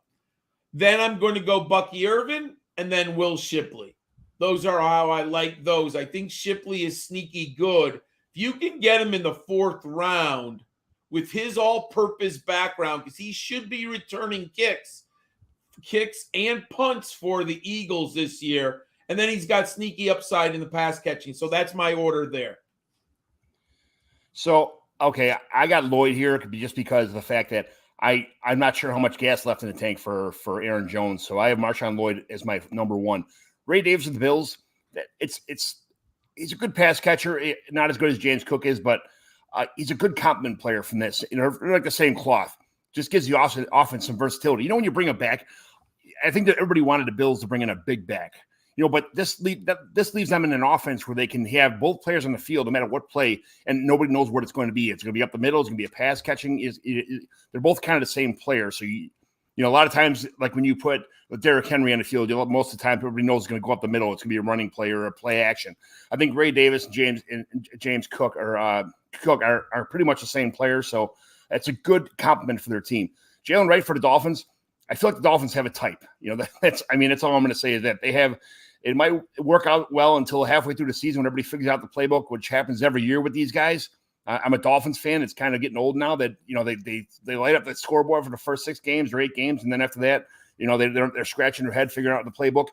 [SPEAKER 3] Then I'm going to go Bucky Irvin and then Will Shipley. Those are how I like those. I think Shipley is sneaky good. If you can get him in the 4th round with his all-purpose background, because he should be returning kicks and punts for the Eagles this year. And then he's got sneaky upside in the pass catching. So that's my order there.
[SPEAKER 1] So, okay, I got Lloyd here just because of the fact that I'm not sure how much gas left in the tank for Aaron Jones. So I have Marshawn Lloyd as my number 1. Ray Davis of the Bills, he's a good pass catcher, not as good as James Cook is, but he's a good complement player from this. They're like the same cloth. Just gives the offense some versatility. When you bring a back, I think that everybody wanted the Bills to bring in a big back. But this leaves them in an offense where they can have both players on the field no matter what play, and nobody knows what it's going to be. It's going to be up the middle. It's going to be a pass catching. They're both kind of the same player. So a lot of times, like when you put Derrick Henry on the field, most of the time everybody knows it's going to go up the middle. It's going to be a running play or a play action. I think Ray Davis and James Cook are pretty much the same players. So it's a good compliment for their team. Jalen Wright for the Dolphins. I feel like the Dolphins have a type. That's all I'm going to say is that they have. It might work out well until halfway through the season when everybody figures out the playbook, which happens every year with these guys. I'm a Dolphins fan. It's kind of getting old now that they light up the scoreboard for the first 6 games or 8 games, and then after that, they're scratching their head figuring out the playbook.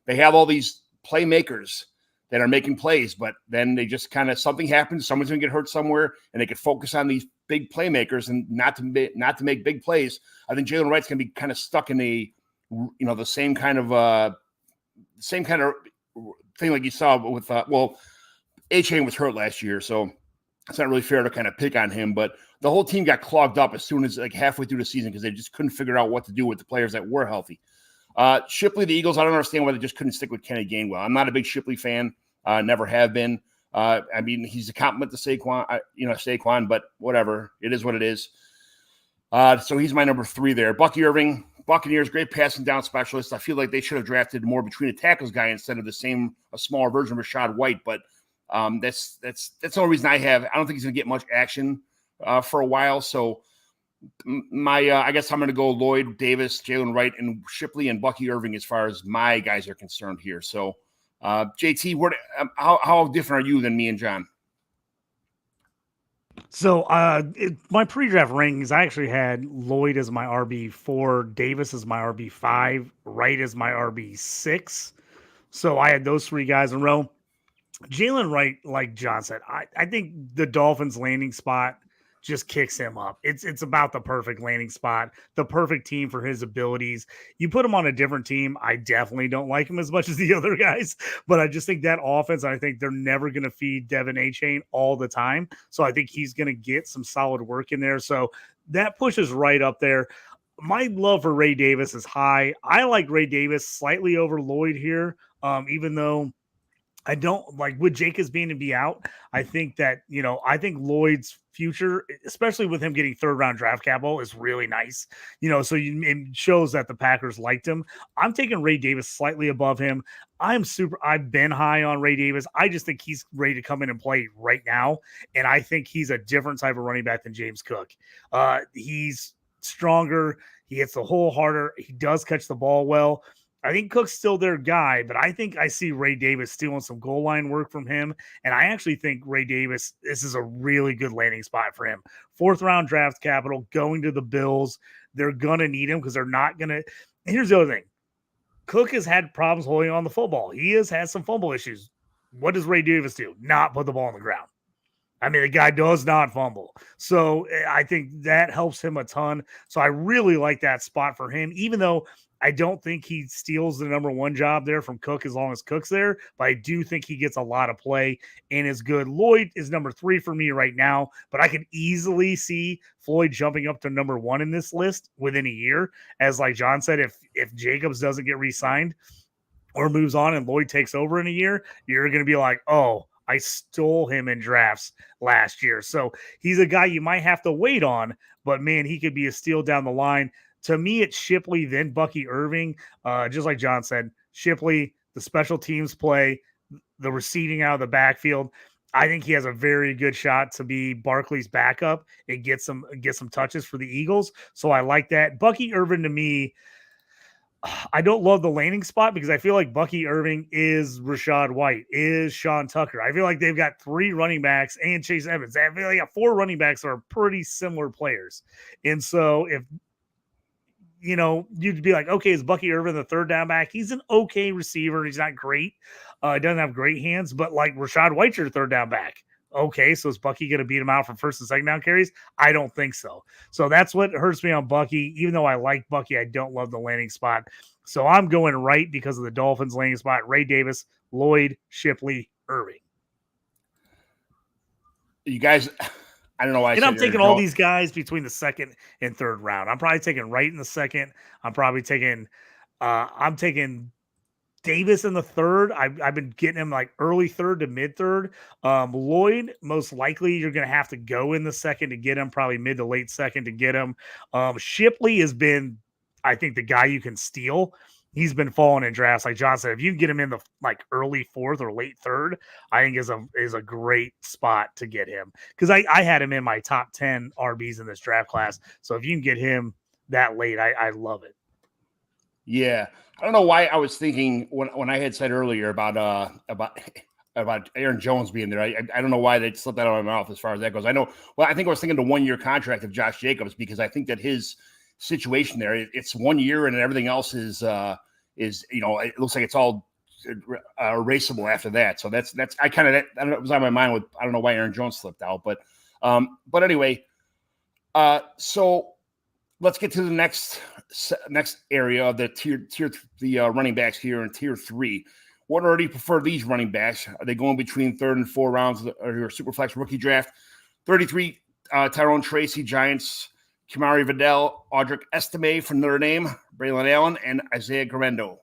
[SPEAKER 1] They have all these playmakers that are making plays, but then they just kind of something happens. Someone's going to get hurt somewhere, and they can focus on these big playmakers and not to make big plays. I think Jalen Wright's going to be kind of stuck in the same kind of thing like you saw with A-Chain was hurt last year, so it's not really fair to kind of pick on him. But the whole team got clogged up as soon as like halfway through the season because they just couldn't figure out what to do with the players that were healthy. Shipley, the Eagles, I don't understand why they just couldn't stick with Kenny Gainwell. I'm not a big Shipley fan, never have been. I mean, he's a compliment to Saquon, but whatever. It is what it is. So he's my number 3 there. Bucky Irving, Buccaneers, great passing down specialist. I feel like they should have drafted more between the tackles guy instead of a smaller version of Rashad White. But that's the only reason I don't think he's going to get much action for a while. So I guess I'm going to go Lloyd, Davis, Jalen Wright, and Shipley and Bucky Irving as far as my guys are concerned here. So JT, how different are you than me and John?
[SPEAKER 2] So my pre-draft rankings, I actually had Lloyd as my RB4, Davis as my RB5, Wright as my RB6. So I had those 3 guys in a row. Jalen Wright, like John said, I think the Dolphins landing spot just kicks him up. It's about the perfect landing spot, the perfect team for his abilities. You put him on a different team, I definitely don't like him as much as the other guys, but I just think that offense, I think they're never going to feed Devin A-Chain all the time. So I think he's going to get some solid work in there. So that pushes right up there. My love for Ray Davis is high. I like Ray Davis slightly over Lloyd here, even though I don't like with Jacobs being to be out. I think that, I think Lloyd's future, especially with him getting 3rd round draft capital, is really nice. So it shows that the Packers liked him. I'm taking Ray Davis slightly above him. I've been high on Ray Davis. I just think he's ready to come in and play right now. And I think he's a different type of running back than James Cook. He's stronger. He hits the hole harder. He does catch the ball well. I think Cook's still their guy, but I think I see Ray Davis stealing some goal line work from him. And I actually think Ray Davis, this is a really good landing spot for him. 4th round draft capital going to the Bills. They're going to need him because they're not going to. Here's the other thing. Cook has had problems holding on the football. He has had some fumble issues. What does Ray Davis do? Not put the ball on the ground. I mean, the guy does not fumble. So I think that helps him a ton. So I really like that spot for him, even though I don't think he steals the number 1 job there from Cook as long as Cook's there, but I do think he gets a lot of play and is good. Lloyd is number 3 for me right now, but I can easily see Floyd jumping up to number 1 in this list within a year. As like John said, if Jacobs doesn't get re-signed or moves on and Lloyd takes over in a year, you're going to be like, oh, I stole him in drafts last year. So he's a guy you might have to wait on, but man, he could be a steal down the line. To me, it's Shipley, then Bucky Irving. Just like John said, Shipley, the special teams play, the receiving out of the backfield. I think he has a very good shot to be Barkley's backup and get some touches for the Eagles. So I like that. Bucky Irving, to me, I don't love the landing spot because I feel like Bucky Irving is Rashad White, is Sean Tucker. I feel like they've got 3 running backs and Chase Evans. I feel like they got 4 running backs that are pretty similar players. And so if you'd be like, okay, is Bucky Irving the 3rd down back? He's an okay receiver. He's not great. He doesn't have great hands, but like Rashad White's your 3rd down back. Okay, so is Bucky going to beat him out for 1st and 2nd down carries? I don't think so. So that's what hurts me on Bucky. Even though I like Bucky, I don't love the landing spot. So I'm going right because of the Dolphins landing spot. Ray Davis, Lloyd, Shipley, Irving.
[SPEAKER 1] You guys, I don't know why.
[SPEAKER 2] And I'm taking all these guys between the 2nd and 3rd round. I'm probably taking Wright in the 2nd. I'm probably taking Davis in the 3rd. I've been getting him like early 3rd to mid 3rd. Lloyd, most likely you're going to have to go in the 2nd to get him, probably mid to late 2nd to get him. Shipley has been, I think, the guy you can steal. He's been falling in drafts. Like John said, if you can get him in the like early 4th or late 3rd, I think is a great spot to get him. Because I had him in my top 10 RBs in this draft class. So if you can get him that late, I love it.
[SPEAKER 1] Yeah. I don't know why I was thinking when I had said earlier about Aaron Jones being there. I don't know why they slipped that out of my mouth as far as that goes. I think I was thinking the 1-year contract of Josh Jacobs because I think that his situation there, it's 1 year and everything else is it looks like it's all erasable after that. So that was on my mind with, I don't know why Aaron Jones slipped out, but anyway, So let's get to the next area of the running backs here in tier 3. What order do you prefer these running backs? Are they going between 3rd and 4th rounds of your Superflex rookie draft? 33, Tyrone Tracy, Giants, Kamari Vidal, Audric Estime from Notre Dame, Braylon Allen, and Isaac Garendo.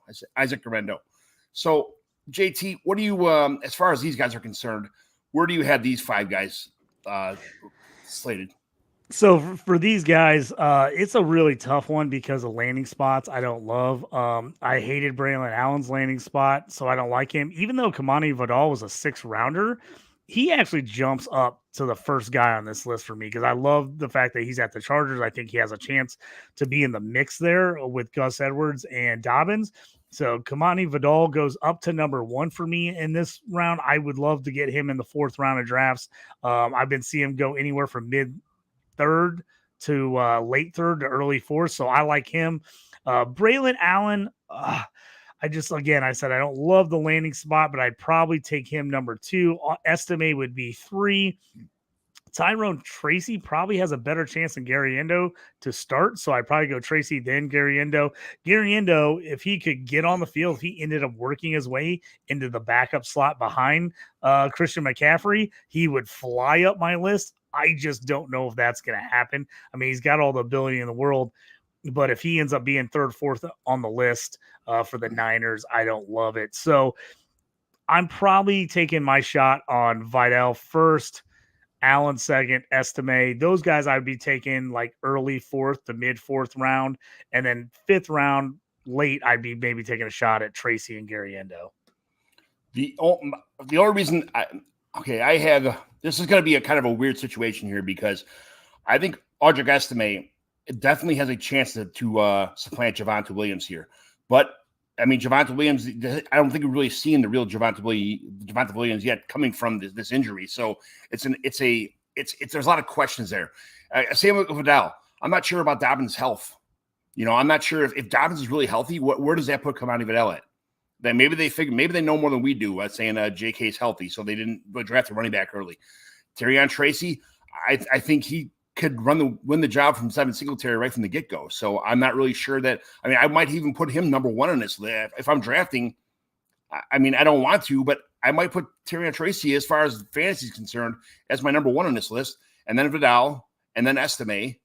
[SPEAKER 1] So, JT, what do you, as far as these guys are concerned, where do you have these 5 guys slated?
[SPEAKER 2] So for these guys, it's a really tough one because of landing spots I don't love. I hated Braylon Allen's landing spot, so I don't like him. Even though Kamani Vidal was a 6th rounder, he actually jumps up to the first guy on this list for me because I love the fact that he's at the Chargers. I think he has a chance to be in the mix there with Gus Edwards and Dobbins. So Kamani Vidal goes up to number 1 for me in this round. I would love to get him in the 4th round of drafts. I've been seeing him go anywhere from mid 3rd to late 3rd to early 4th. So I like him. Braylon Allen, I said I don't love the landing spot, but I'd probably take him number 2. Estimate would be 3. Tyrone Tracy probably has a better chance than Gary Endo to start. So I'd probably go Tracy, then Gary Endo. Gary Endo, if he could get on the field, if he ended up working his way into the backup slot behind Christian McCaffrey, he would fly up my list. I just don't know if that's going to happen. I mean, he's got all the ability in the world, but if he ends up being 3rd, 4th on the list for the Niners, I don't love it. So I'm probably taking my shot on Vidal first, Allen 2nd, Estime. Those guys I would be taking like early 4th to mid 4th round. And then 5th round late, I'd be maybe taking a shot at Tracy and Gary Endo.
[SPEAKER 1] The only reason I have this is going to be a kind of a weird situation here because I think Audric Estime definitely has a chance to supplant Javonte Williams here. But I mean, Javonte Williams, I don't think we've really seen the real Javonte Williams yet coming from this injury. So there's a lot of questions there. Same with Vidal. I'm not sure about Dobbins' health. I'm not sure if Dobbins is really healthy. Where does that put Kamani Vidal at? Then maybe they know more than we do, saying JK is healthy, so they didn't draft a running back early. Tyrone Tracy, I think he could win the job from Devin Singletary right from the get-go. So I'm not really sure that – I mean, I might even put him number 1 on this list. If I'm drafting, I mean, I don't want to, but I might put Tyrone Tracy, as far as fantasy is concerned, as my number 1 on this list, and then Vidal, and then Estime,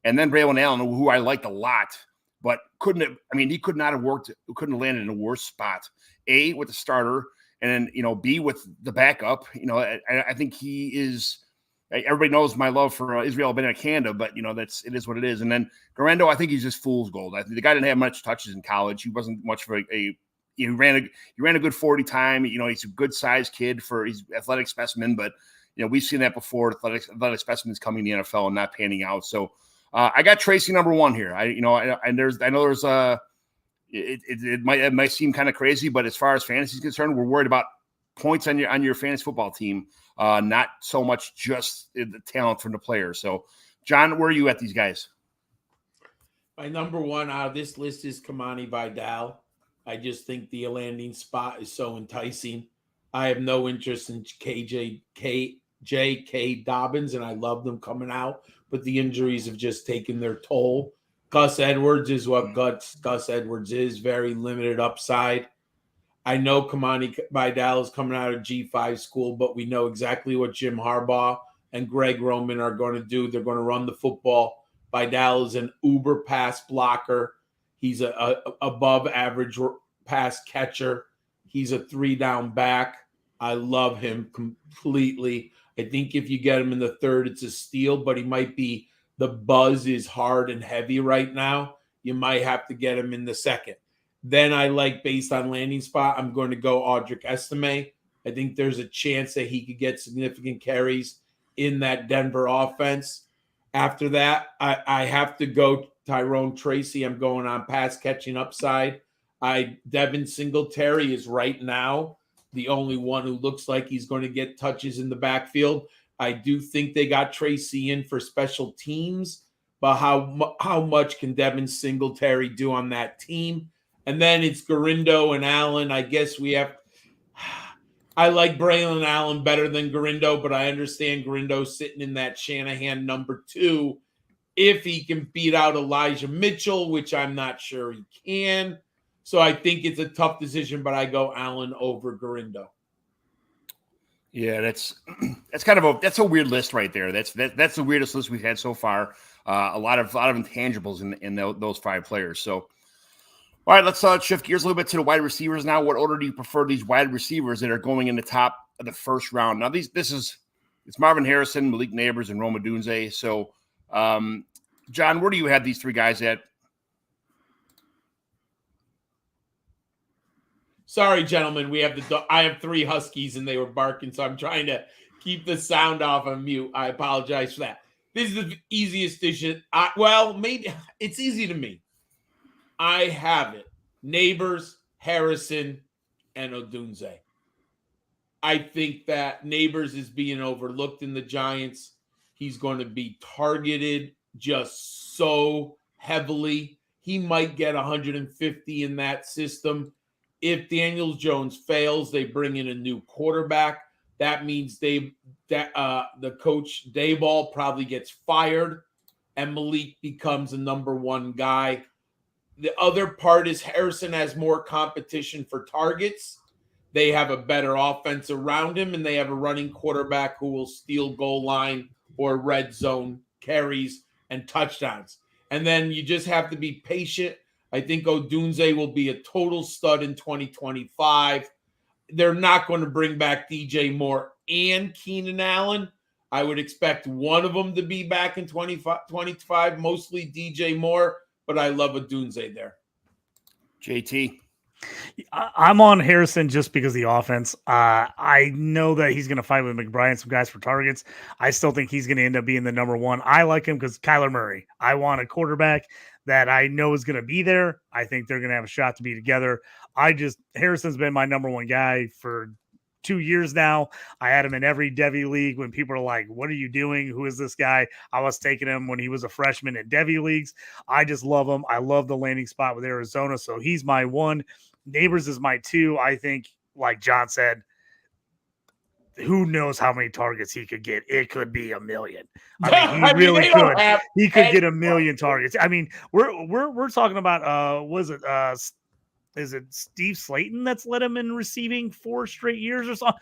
[SPEAKER 1] and then Braylon Allen, who I liked a lot, but he could not have landed in a worse spot. A, with the starter, and then, B, with the backup. I think he is – everybody knows my love for Israel Benakanda, but it is what it is. And then Garendo, I think he's just fool's gold. I think the guy didn't have much touches in college. He wasn't much for he ran a good 40 time. He's a good sized kid for his athletic specimen, but we've seen that before. Athletic specimens coming in the NFL and not panning out. So I got Tracy number 1 here. It might seem kind of crazy, but as far as fantasy is concerned, we're worried about points on your fantasy football team. Not so much just the talent from the players. So, John, where are you at these guys?
[SPEAKER 3] My number 1 out of this list is Kamani Vidal. I just think the landing spot is so enticing. I have no interest in J.K. Dobbins, and I love them coming out, but the injuries have just taken their toll. Gus Edwards is what Gus Edwards is, very limited upside. I know Kamani Vidal is coming out of G5 school, but we know exactly what Jim Harbaugh and Greg Roman are going to do. They're going to run the football. Vidal is an uber pass blocker. He's a above average pass catcher. He's a 3-down back. I love him completely. I think if you get him in the 3rd, it's a steal, but he might be – the buzz is hard and heavy right now. You might have to get him in the 2nd. Then I like, based on landing spot, I'm going to go Audric Estime. I think there's a chance that he could get significant carries in that Denver offense. After that, I have to go Tyrone Tracy. I'm going on pass catching upside. Devin Singletary is right now the only one who looks like he's going to get touches in the backfield. I do think they got Tracy in for special teams, but how much can Devin Singletary do on that team? And then it's Garendo and Allen. I guess I like Braylon Allen better than Garendo, but I understand Garendo sitting in that Shanahan number 2. if he can beat out Elijah Mitchell, which I'm not sure he can. So I think it's a tough decision, but I go Allen over Garindo.
[SPEAKER 1] Yeah, that's a weird list right there. That's the weirdest list we've had so far. A lot of intangibles in those 5 players. So, all right, let's shift gears a little bit to the wide receivers now. What order do you prefer these wide receivers that are going in the top of the first round? Now, it's Marvin Harrison, Malik Neighbors, and Rome Odunze. So, John, where do you have these 3 guys at?
[SPEAKER 3] Sorry, gentlemen. I have 3 huskies and they were barking, so I'm trying to keep the sound off on mute. I apologize for that. This is the easiest decision. Maybe it's easy to me. I have it. Neighbors, Harrison, and Odunze. I think that Neighbors is being overlooked in the Giants. He's going to be targeted just so heavily. He might get 150 in that system. If Daniel Jones fails, they bring in a new quarterback. That means the coach Dayball probably gets fired, and Malik becomes a number 1 guy. The other part is Harrison has more competition for targets. They have a better offense around him, and they have a running quarterback who will steal goal line or red zone carries and touchdowns. And then you just have to be patient. I think Odunze will be a total stud in 2025. They're not going to bring back DJ Moore and Keenan Allen. I would expect one of them to be back in 25, mostly DJ Moore, but I love Odunze there.
[SPEAKER 1] JT.
[SPEAKER 2] I'm on Harrison just because of the offense. I know that he's going to fight with McBride, some guys for targets. I still think he's going to end up being the number 1. I like him because Kyler Murray. I want a quarterback that I know is going to be there. I think they're going to have a shot to be together. Harrison's been my number 1 guy for 2 years now. I had him in every Devy league when people are like, what are you doing? Who is this guy? I was taking him when he was a freshman in Devy leagues. I just love him. I love the landing spot with Arizona. So he's my 1. Neighbors is my 2. I think, like John said, who knows how many targets he could get? It could be 1 million. I mean, he really could. He could get 1 million targets. I mean, we're talking about is it Steve Slayton that's led him in receiving 4 straight years or something?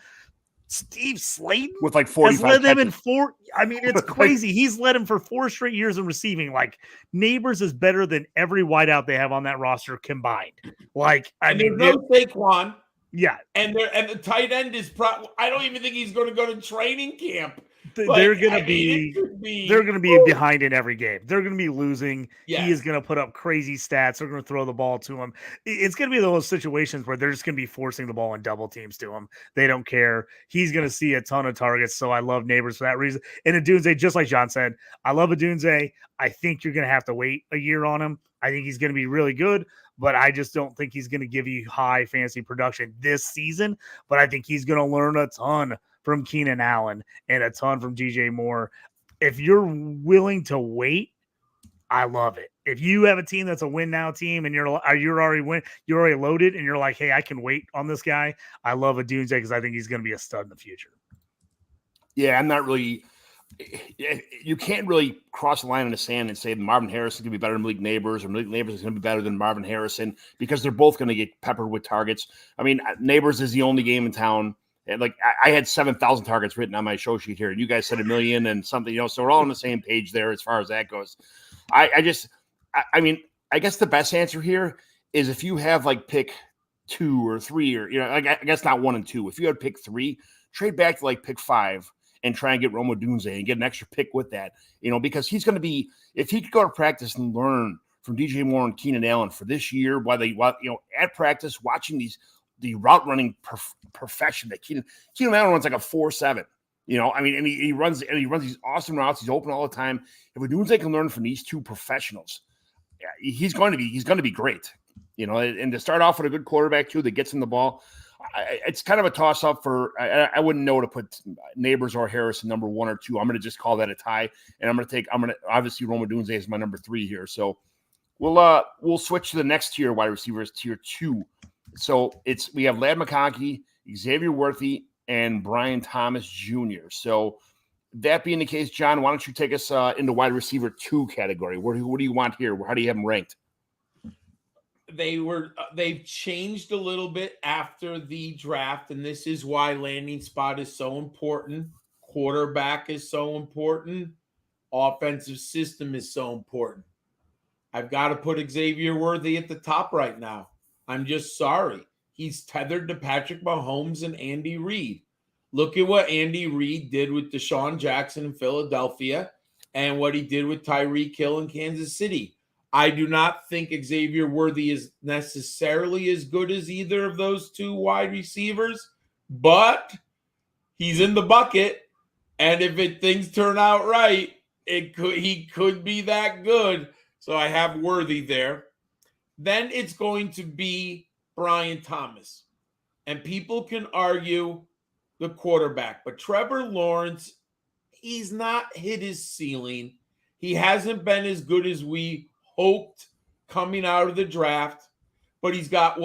[SPEAKER 2] Steve Slayton
[SPEAKER 1] with like 45
[SPEAKER 2] has led them in
[SPEAKER 1] catches.
[SPEAKER 2] 4. I mean, it's crazy. He's led him for 4 straight years in receiving. Like, Neighbors is better than every wideout they have on that roster combined. Like, I mean,
[SPEAKER 3] there's no Saquon.
[SPEAKER 2] Yeah,
[SPEAKER 3] and the tight end is I don't even think he's going to go to training camp.
[SPEAKER 2] They're going to be behind in every game. They're going to be losing. Yes. He is going to put up crazy stats. They're going to throw the ball to him. It's going to be those situations where they're just going to be forcing the ball in double teams to him. They don't care. He's going to see a ton of targets. So I love Neighbors for that reason. And Odunze, just like John said, I love Odunze. I think you're going to have to wait a year on him. I think he's going to be really good, but I just don't think he's going to give you high fantasy production this season. But I think he's going to learn a ton from Keenan Allen and a ton from DJ Moore. If you're willing to wait, I love it. If you have a team that's a win now team and you're already loaded and you're like, hey, I can wait on this guy, I love Odunze because I think he's going to be a stud in the future.
[SPEAKER 1] Yeah, I'm not really. You can't really cross the line in the sand and say Marvin Harrison is going to be better than Malik Neighbors or Malik Neighbors is going to be better than Marvin Harrison because they're both going to get peppered with targets. I mean, Neighbors is the only game in town. And like I had 7,000 targets written on my show sheet here, and you guys said 1 million and something, so we're all on the same page there as far as that goes. I guess the best answer here is if you have like pick 2 or 3 or I guess not 1 and 2. If you had pick 3, trade back to like pick 5. And try and get Rome Odunze and get an extra pick with that, because he's going to be, if he could go to practice and learn from DJ Moore and Keenan Allen for this year, at practice, watching the route running perfection that Keenan Allen runs like a 4.7, and he runs these awesome routes. He's open all the time. If Odunze can learn from these 2 professionals, he's going to be great, and to start off with a good quarterback too, that gets him the ball. It's kind of a toss-up for I wouldn't know to put Neighbors or Harrison number 1 or 2. I'm going to just call that a tie, and I'm going to obviously Rome Odunze is my number 3 here. So we'll switch to the next tier wide receivers, tier 2. So we have Ladd McConkey, Xavier Worthy, and Brian Thomas Jr. So That being the case, John, why don't you take us into wide receiver 2 category? What do you want here? How do you have them ranked?
[SPEAKER 3] They've changed a little bit after the draft, and this is why landing spot is so important. Quarterback is so important. Offensive system is so important. I've got to put Xavier Worthy at the top right now. I'm just sorry. He's tethered to Patrick Mahomes and Andy Reid. Look at what Andy Reid did with Deshaun Jackson in Philadelphia and what he did with Tyreek Hill in Kansas City. I do not think Xavier Worthy is necessarily as good as either of those two wide receivers, but he's in the bucket. And if things turn out right, he could be that good. So I have Worthy there. Then it's going to be Brian Thomas. And people can argue the quarterback, but Trevor Lawrence, he's not hit his ceiling. He hasn't been as good as we hoped coming out of the draft, but he's got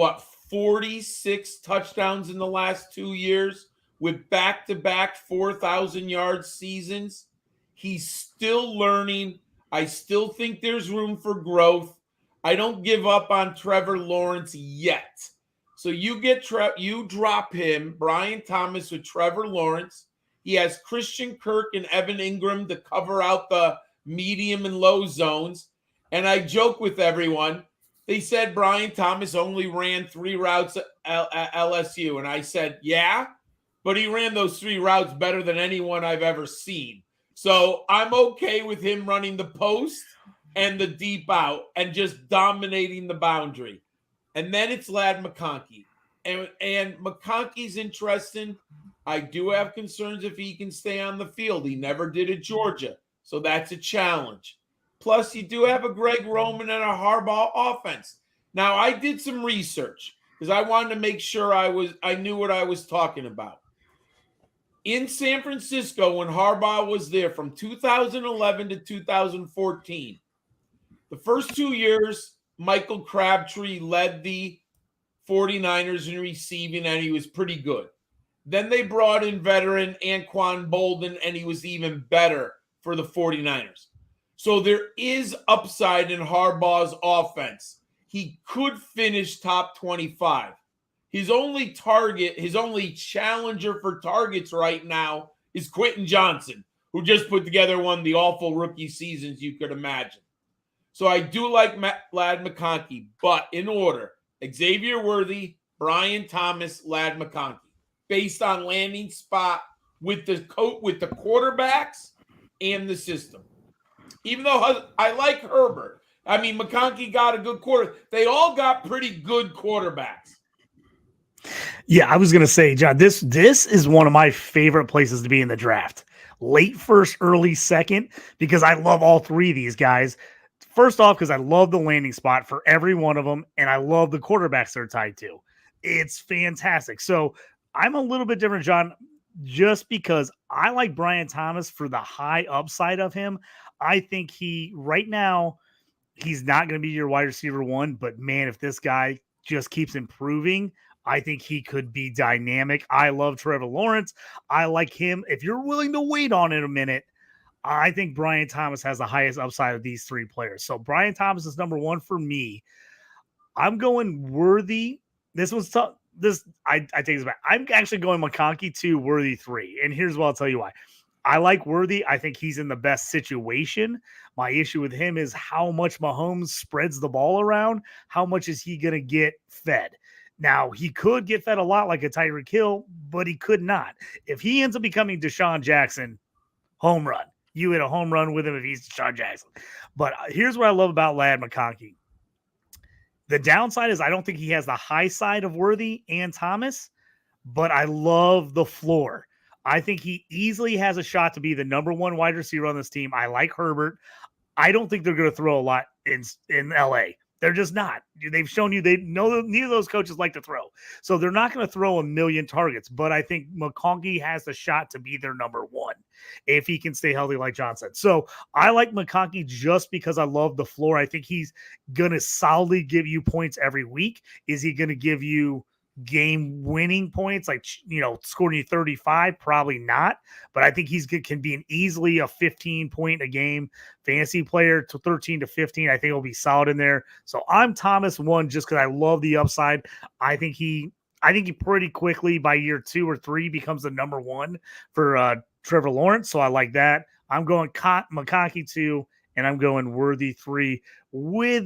[SPEAKER 3] 46 touchdowns in the last 2 years with back-to-back 4,000-yard seasons. He's still learning. I still think there's room for growth. I don't give up on Trevor Lawrence yet. So you drop him, Brian Thomas with Trevor Lawrence. He has Christian Kirk and Evan Ingram to cover out the medium and low zones. And I joke with everyone. They said Brian Thomas only ran 3 routes at LSU. And I said, yeah, but he ran those 3 routes better than anyone I've ever seen. So I'm okay with him running the post and the deep out and just dominating the boundary. And then it's Ladd McConkey. And McConkey's interesting. I do have concerns if he can stay on the field. He never did at Georgia. So that's a challenge. Plus, you do have a Greg Roman and a Harbaugh offense. Now, I did some research because I wanted to make sure I knew what I was talking about. In San Francisco, when Harbaugh was there from 2011 to 2014, the first 2 years, Michael Crabtree led the 49ers in receiving, and he was pretty good. Then they brought in veteran Anquan Bolden, and he was even better for the 49ers. So there is upside in Harbaugh's offense. He could finish top 25. His only challenger for targets right now is Quentin Johnson, who just put together one of the awful rookie seasons you could imagine. So I do like Ladd McConkey, but in order, Xavier Worthy, Brian Thomas, Ladd McConkey, based on landing spot with the quarterbacks and the system. Even though I like Herbert. I mean, McConkey got a good quarter. They all got pretty good quarterbacks.
[SPEAKER 2] Yeah, I was going to say, John, this is one of my favorite places to be in the draft. Late first, early second, because I love all 3 of these guys. First off, because I love the landing spot for every one of them, and I love the quarterbacks they're tied to. It's fantastic. So I'm a little bit different, John, just because I like Brian Thomas for the high upside of him. I think right now, he's not going to be your wide receiver 1, but man, if this guy just keeps improving, I think he could be dynamic. I love Trevor Lawrence. I like him. If you're willing to wait on it a minute, I think Brian Thomas has the highest upside of these 3 players. So Brian Thomas is number 1 for me. I'm going Worthy. This was tough. I take this back. I'm actually going McConkey 2, Worthy 3. And here's what I'll tell you why. I like Worthy. I think he's in the best situation. My issue with him is how much Mahomes spreads the ball around. How much is he going to get fed? Now, he could get fed a lot like a Tyreek Hill, but he could not. If he ends up becoming Deshaun Jackson, home run. You hit a home run with him if he's Deshaun Jackson. But here's what I love about Ladd McConkey. The downside is I don't think he has the high side of Worthy and Thomas, but I love the floor. I think he easily has a shot to be the number 1 wide receiver on this team. I like Herbert. I don't think they're going to throw a lot in LA. They're just not. They've shown you they know neither of those coaches like to throw. So they're not going to throw a million targets, but I think McConkey has the shot to be their number 1 if he can stay healthy, like John said. So I like McConkey just because I love the floor. I think he's going to solidly give you points every week. Is he going to give you game winning points, like, scoring you 35, probably not. But I think can be easily a 15 point a game fantasy player to 13 to 15. I think he'll be solid in there. So I'm Thomas 1 just because I love the upside. I think he pretty quickly by year 2 or 3 becomes the number 1 for Trevor Lawrence. So I like that. I'm going McConkey 2, and I'm going Worthy 3 with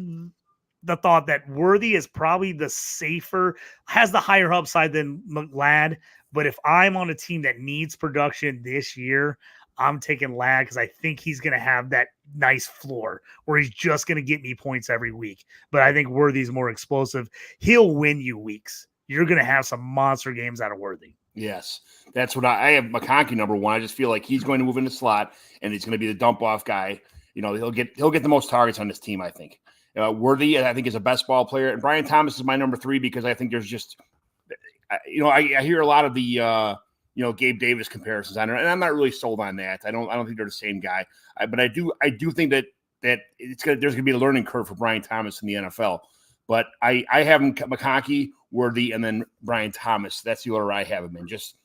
[SPEAKER 2] the thought that Worthy is probably the safer, has the higher upside than McGlynn. But if I'm on a team that needs production this year, I'm taking Ladd because I think he's going to have that nice floor where he's just going to get me points every week. But I think Worthy's more explosive. He'll win you weeks. You're going to have some monster games out of Worthy.
[SPEAKER 1] Yes, that's what I have McConkey number 1. I just feel like he's going to move in the slot, and he's going to be the dump off guy. He'll get the most targets on this team, I think. Worthy, I think, is a best ball player, and Brian Thomas is my number 3 because I think there's just, I hear a lot of the Gabe Davis comparisons on it, and I'm not really sold on that. I don't think they're the same guy, but I do think that there's going to be a learning curve for Brian Thomas in the NFL. But I have him McConkey, Worthy, and then Brian Thomas. That's the order I have him in. Just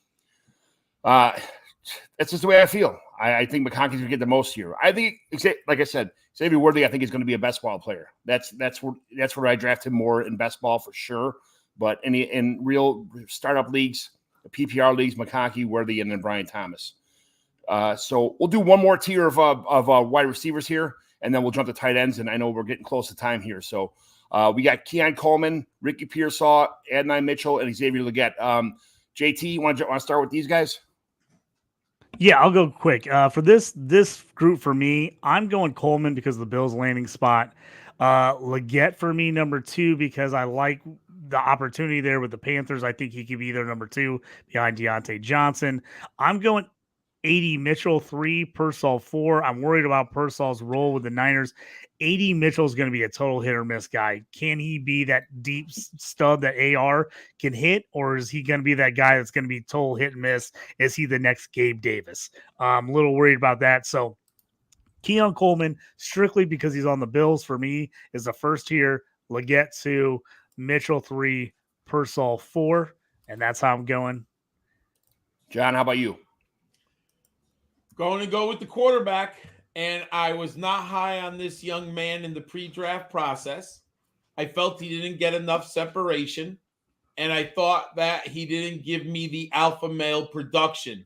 [SPEAKER 1] that's just the way I feel. I think McConkey's going to get the most here. I think, like I said, Xavier Worthy, I think is going to be a best ball player. That's where I draft him more in best ball for sure. But in real startup leagues, the PPR leagues, McConkey, Worthy, and then Brian Thomas. So we'll do one more tier of wide receivers here, and then we'll jump to tight ends. And I know we're getting close to time here, so. We got Keon Coleman, Ricky Pearsall, Adonai Mitchell, and Xavier Legette. JT, you want to start with these guys?
[SPEAKER 2] Yeah, I'll go quick. For this group for me, I'm going Coleman because of the Bills landing spot. Legette for me, number 2, because I like the opportunity there with the Panthers. I think he could be their number 2 behind Deontay Johnson. I'm going AD Mitchell 3, Pearsall 4. I'm worried about Pearsall's role with the Niners. AD Mitchell is going to be a total hit or miss guy. Can he be that deep stud that AR can hit, or is he going to be that guy that's going to be total hit and miss? Is he the next Gabe Davis? I'm a little worried about that. So Keon Coleman, strictly because he's on the Bills, for me, is the first tier. Legette 2, Mitchell 3, Pearsall 4, and that's how I'm going.
[SPEAKER 1] John, how about you?
[SPEAKER 3] Going to go with the quarterback. And I was not high on this young man in the pre-draft process. I felt he didn't get enough separation. And I thought that he didn't give me the alpha male production.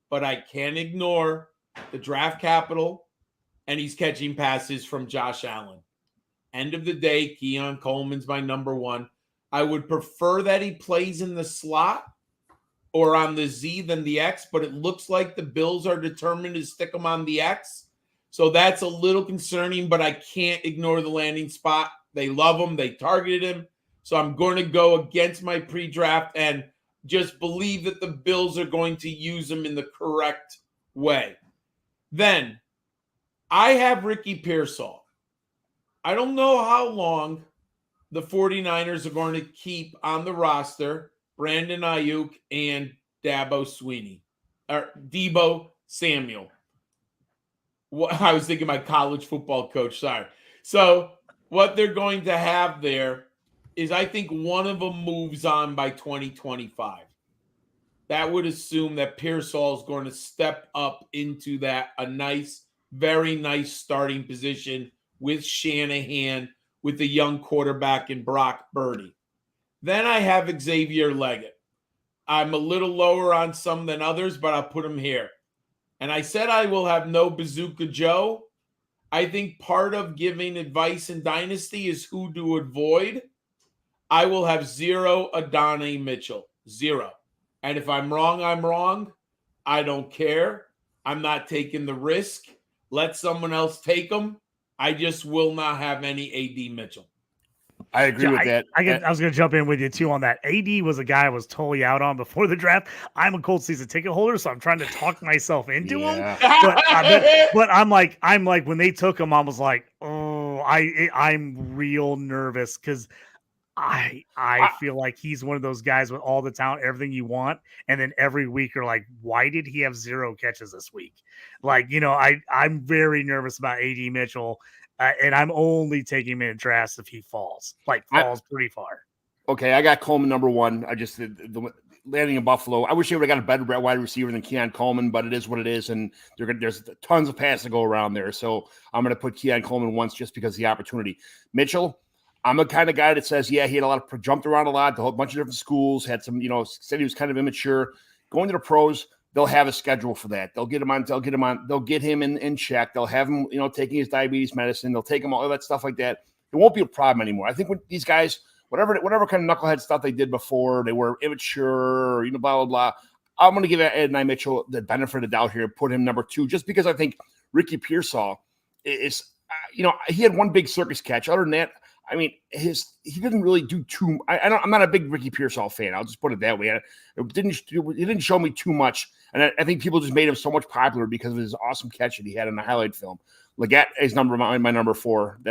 [SPEAKER 3] But I can't ignore the draft capital, and he's catching passes from Josh Allen. End of the day, Keon Coleman's my number 1. I would prefer that he plays in the slot or on the Z than the X, but it looks like the Bills are determined to stick him on the X. So that's a little concerning, but I can't ignore the landing spot. They love him. They targeted him. So I'm going to go against my pre-draft and just believe that the Bills are going to use him in the correct way. Then I have Ricky Pearsall. I don't know how long the 49ers are going to keep on the roster Brandon Ayuk and Dabo Samuel. I was thinking my college football coach. Sorry. So what they're going to have there is I think one of them moves on by 2025. That would assume that Pearsall is going to step up into that very nice starting position with Shanahan, with the young quarterback in Brock Purdy. Then I have Xavier Legette. I'm a little lower on some than others, but I'll put him here. And I said I will have no Bazooka Joe. I think part of giving advice in Dynasty is who to avoid. I will have 0 Adonai Mitchell. 0. And if I'm wrong, I'm wrong. I don't care. I'm not taking the risk. Let someone else take them. I just will not have any AD Mitchell.
[SPEAKER 1] I agree with that.
[SPEAKER 2] I was going to jump in with you too on that. AD was a guy I was totally out on before the draft. I'm a cold season ticket holder, so I'm trying to talk myself into him. But I'm like when they took him, I was like, oh, I'm real nervous because I feel like he's one of those guys with all the talent, everything you want, and then every week you're like, why did he have 0 catches this week? Like, I'm very nervous about AD Mitchell. And I'm only taking him in drafts if he falls pretty far.
[SPEAKER 1] Okay, I got Coleman number one. I just the landing in Buffalo. I wish they would have got a better wide receiver than Keon Coleman, but it is what it is, and there's tons of passes to go around there. So I'm going to put Keon Coleman once just because of the opportunity. Mitchell, I'm a kind of guy that says, yeah, he had jumped around a lot, a whole bunch of different schools, had some, said he was kind of immature. Going to the pros, they'll have a schedule for that. They'll get him in check. They'll have him, taking his diabetes medicine. They'll take him all that stuff like that. It won't be a problem anymore. I think when these guys, whatever kind of knucklehead stuff they did before, they were immature, blah, blah, blah. I'm going to give Ed and I Mitchell the benefit of the doubt here, put him number two, just because I think Ricky Pearsall is, he had one big circus catch. Other than that, I mean, he didn't really do too. I'm not a big Ricky Pearsall fan. I'll just put it that way. It didn't show me too much, and I think people just made him so much popular because of his awesome catch that he had in the highlight film. Leggett is my number four.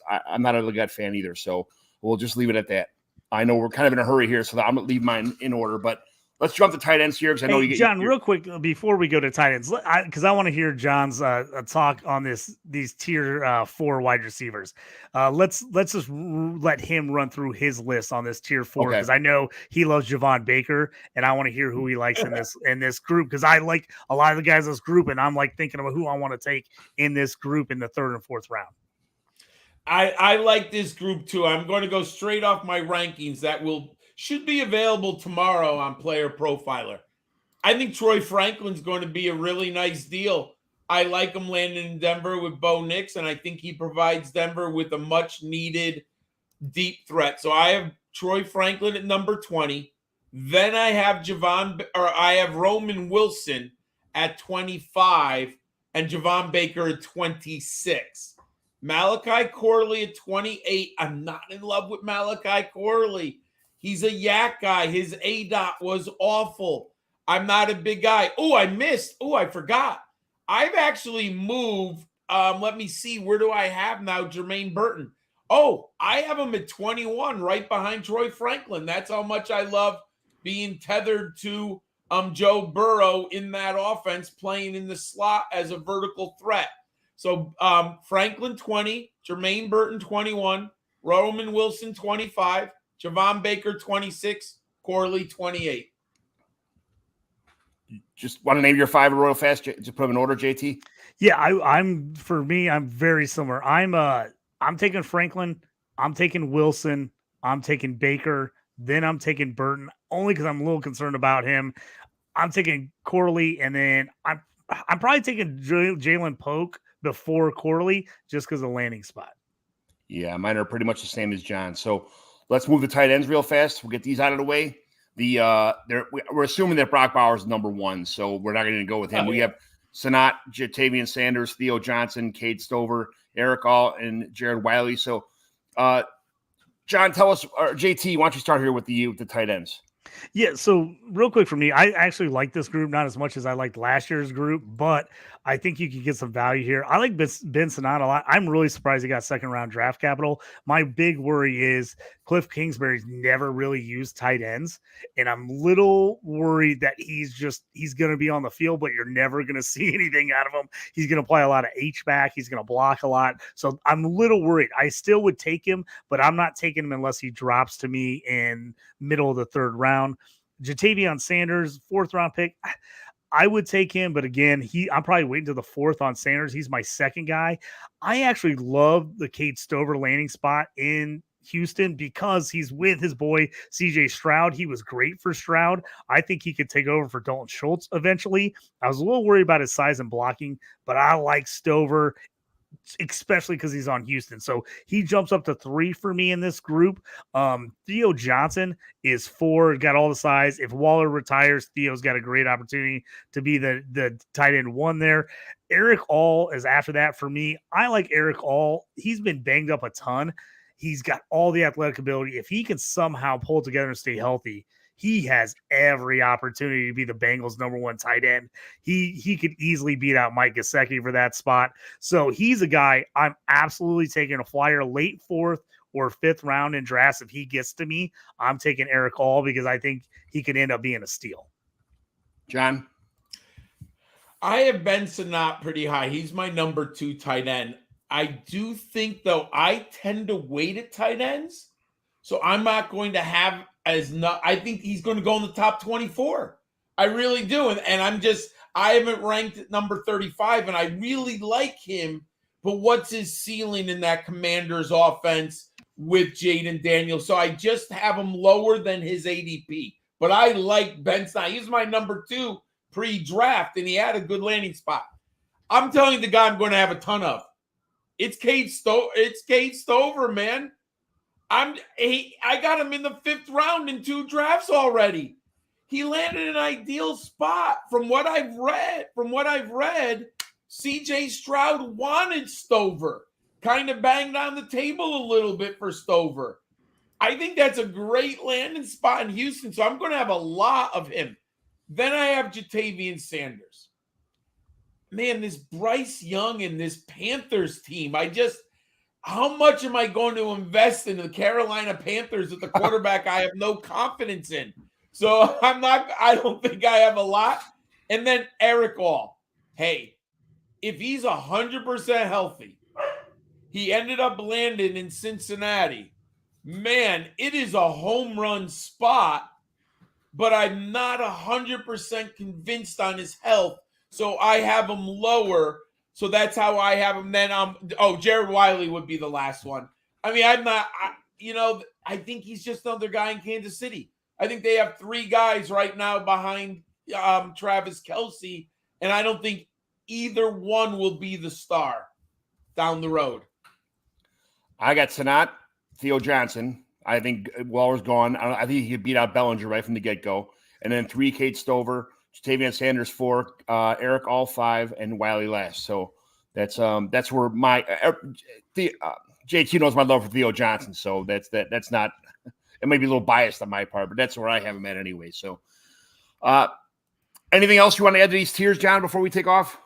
[SPEAKER 1] I'm not a Leggett fan either, so we'll just leave it at that. I know we're kind of in a hurry here, so I'm gonna leave mine in order, but. Let's jump to tight ends here because I know
[SPEAKER 2] John, real quick before we go to tight ends, because I want to hear John's talk on these tier 4 wide receivers. Let's just let him run through his list on this tier 4 because I know he loves Javon Baker, and I want to hear who he likes in this group because I like a lot of the guys in this group, and I'm like thinking about who I want to take in this group in the 3rd and 4th round.
[SPEAKER 3] I like this group too. I'm going to go straight off my rankings that should be available tomorrow on Player Profiler. I think Troy Franklin's going to be a really nice deal. I like him landing in Denver with Bo Nix, and I think he provides Denver with a much-needed deep threat. So I have Troy Franklin at number 20. Then I have Roman Wilson at 25 and Javon Baker at 26. Malachi Corley at 28. I'm not in love with Malachi Corley. He's a yak guy. His ADOT was awful. I'm not a big guy. Oh, I missed. Oh, I forgot. I've actually moved. Let me see. Where do I have now Jermaine Burton? Oh, I have him at 21 right behind Troy Franklin. That's how much I love being tethered to Joe Burrow in that offense, playing in the slot as a vertical threat. So Franklin 20, Jermaine Burton 21, Roman Wilson 25, Javon Baker 26, Corley 28.
[SPEAKER 1] Just want to name your 5 real fast. Just put them in order, JT.
[SPEAKER 2] Yeah, I'm very similar. I'm taking Franklin, I'm taking Wilson, I'm taking Baker, then I'm taking Burton only because I'm a little concerned about him. I'm taking Corley, and then I'm probably taking Jalen Polk before Corley just because of the landing spot.
[SPEAKER 1] Yeah, mine are pretty much the same as John. So let's move the tight ends real fast. We'll get these out of the way. We're assuming that Brock Bowers is number 1, so we're not going to go with him. We have Sanat, Jatavian Sanders, Theo Johnson, Cade Stover, Eric All, and Jared Wiley. So, John, tell us, or JT, why don't you start here with the tight ends?
[SPEAKER 2] Yeah, so real quick for me, I actually like this group not as much as I liked last year's group, but I think you could get some value here. I like Ben Sinnott a lot. I'm really surprised he got 2nd round draft capital. My big worry is Cliff Kingsbury's never really used tight ends, and I'm little worried that he's going to be on the field, but you're never going to see anything out of him. He's going to play a lot of H-back. He's going to block a lot. So I'm a little worried. I still would take him, but I'm not taking him unless he drops to me in middle of the 3rd round. Jatavion Sanders, 4th round pick. I would take him, but again, I'm probably waiting to the 4th on Sanders. He's my 2nd guy. I actually love the Cade Stover landing spot in Houston because he's with his boy CJ Stroud. He was great for Stroud. I think he could take over for Dalton Schultz eventually. I was a little worried about his size and blocking, but I like Stover, especially because he's on Houston. So he jumps up to 3 for me in this group. Theo Johnson is 4, got all the size. If Waller retires, Theo's got a great opportunity to be the tight end 1 there. Eric All is after that for me. I like Eric All. He's been banged up a ton. He's got all the athletic ability. If he can somehow pull it together and stay healthy, he has every opportunity to be the Bengals' number 1 tight end. He could easily beat out Mike Gesicki for that spot. So he's a guy I'm absolutely taking a flyer late 4th or 5th round in drafts. If he gets to me, I'm taking Eric All because I think he could end up being a steal.
[SPEAKER 1] John?
[SPEAKER 3] I have Ben Sinnott pretty high. He's my number 2 tight end. I do think, though, I tend to wait at tight ends. So I'm not going to have I think he's going to go in the top 24. I really do. And I haven't ranked at number 35, and I really like him. But what's his ceiling in that Commanders offense with Jaden Daniels? So I just have him lower than his ADP. But I like Ben Stein. He's my number 2 pre-draft, and he had a good landing spot. I'm telling you the guy I'm going to have a ton of. It's Cade Stover, man. I got him in the 5th round in 2 drafts already. He landed in an ideal spot. From what I've read, CJ Stroud wanted Stover. Kind of banged on the table a little bit for Stover. I think that's a great landing spot in Houston, so I'm going to have a lot of him. Then I have Jatavian Sanders. Man, this Bryce Young and this Panthers team, how much am I going to invest in the Carolina Panthers with the quarterback I have no confidence in? So I don't think I have a lot. And then Eric All. Hey, if he's 100% healthy, he ended up landing in Cincinnati. Man, it is a home run spot, but I'm not 100% convinced on his health. So I have him lower. So that's how I have him. Then Jared Wiley would be the last one. I mean, I think he's just another guy in Kansas City. I think they have 3 guys right now behind Travis Kelce, and I don't think either one will be the star down the road.
[SPEAKER 1] I got Sanat, Theo Johnson. I think Waller's gone. I think he could beat out Bellinger right from the get-go. And then 3, Cade Stover, Jatavian Sanders 4, Eric All 5, and Wiley last. So that's where my JT knows my love for Theo Johnson. So that's not. It may be a little biased on my part, but that's where I have him at anyway. So, anything else you want to add to these tiers, John, before we take off?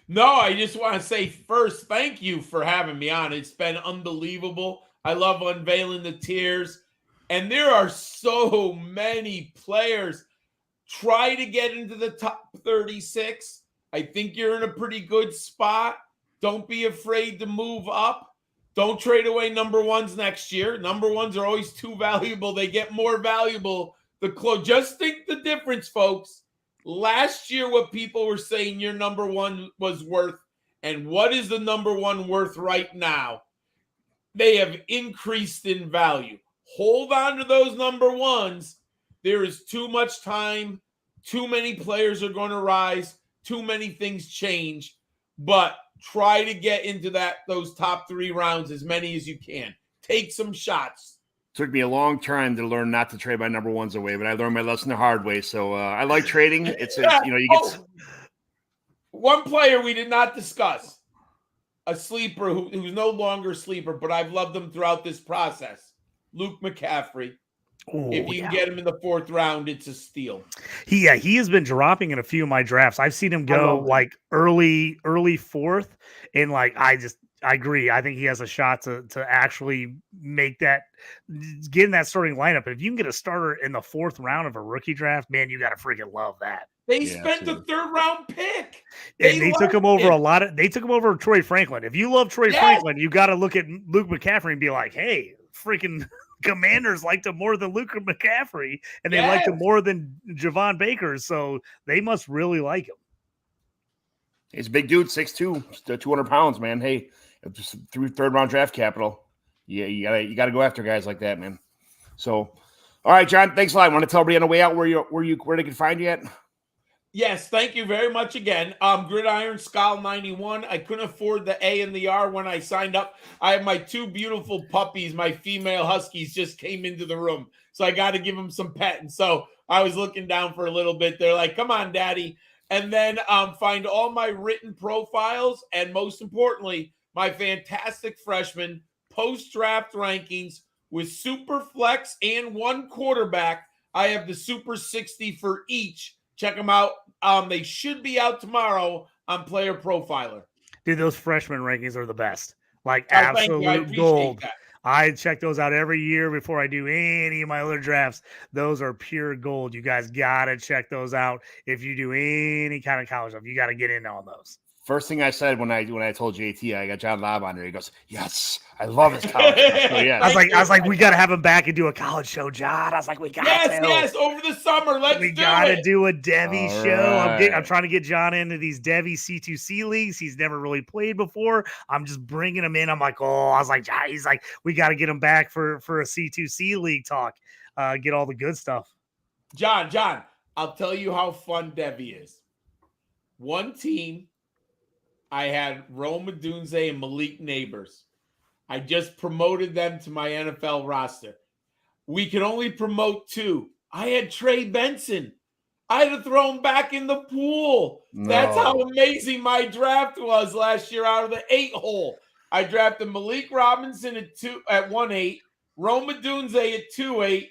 [SPEAKER 3] No, I just want to say first, thank you for having me on. It's been unbelievable. I love unveiling the tiers. And there are so many players. Try to get into the top 36. I think you're in a pretty good spot. Don't be afraid to move up. Don't trade away number 1s next year. Number 1s are always too valuable. They get more valuable. Just think the difference, folks. Last year, what people were saying your number 1 was worth, and what is the number 1 worth right now? They have increased in value. Hold on to those number 1s. There is too much time. Too many players are going to rise. Too many things change. But try to get into those top 3 rounds, as many as you can. Take some shots.
[SPEAKER 1] Took me a long time to learn not to trade my number 1s away, but I learned my lesson the hard way. So I like trading. You get
[SPEAKER 3] one player we did not discuss, a sleeper who's no longer a sleeper, but I've loved him throughout this process. Luke McCaffrey. If you can get him in the 4th round, it's a steal.
[SPEAKER 2] He has been dropping in a few of my drafts. I've seen him go like early 4th, and I agree. I think he has a shot to actually make that, get in that starting lineup. If you can get a starter in the 4th round of a rookie draft, man, you got to freaking love that.
[SPEAKER 3] They spent the 3rd round pick.
[SPEAKER 2] They took him over they took him over Troy Franklin. If you love Troy Franklin, you got to look at Luke McCaffrey and be like, hey, freaking Commanders liked him more than Luke McCaffrey, and they liked him more than Javon Baker, so they must really like him.
[SPEAKER 1] He's a big dude, 6'2", 200 pounds, man. Hey, just through 3rd round draft capital. Yeah, you gotta go after guys like that, man. So, all right, John, thanks a lot. Want to tell everybody on the way out where they can find you at?
[SPEAKER 3] Yes, thank you very much again. Gridiron Skull 91. I couldn't afford the A and the R when I signed up. I have my 2 beautiful puppies, my female huskies, just came into the room. So I got to give them some petting. So I was looking down for a little bit. They're like, come on, daddy. And then find all my written profiles and, most importantly, my fantastic freshman post-draft rankings with super flex and 1 quarterback. I have the Super 60 for each. Check them out. They should be out tomorrow on Player Profiler.
[SPEAKER 2] Dude, those freshman rankings are the best. Absolute gold. That. I check those out every year before I do any of my other drafts. Those are pure gold. You guys got to check those out. If you do any kind of college stuff, you got to get in on those.
[SPEAKER 1] First thing I said when I told JT I got John Laub on there, he goes, "Yes, I love his college." So, yeah.
[SPEAKER 2] I was like, we got to have him back and do a college show, John. I was like, we got
[SPEAKER 3] yes, over the summer.
[SPEAKER 2] We got to do a Devy
[SPEAKER 1] All
[SPEAKER 2] show.
[SPEAKER 1] right.
[SPEAKER 2] I'm trying to get John into these Devy C2C leagues. He's never really played before. I'm just bringing him in. I'm like, he's like, we got to get him back for a C2C league talk. Get all the good stuff.
[SPEAKER 3] John, I'll tell you how fun Devy is. One team, I had Rome Odunze and Malik Neighbors. I just promoted them to my NFL roster. We could only promote 2. I had Trey Benson. I had to throw him back in the pool.
[SPEAKER 1] No.
[SPEAKER 3] That's how amazing my draft was last year out of the 8 hole. I drafted Malik Robinson at 1-8, Rome Odunze at 2-8,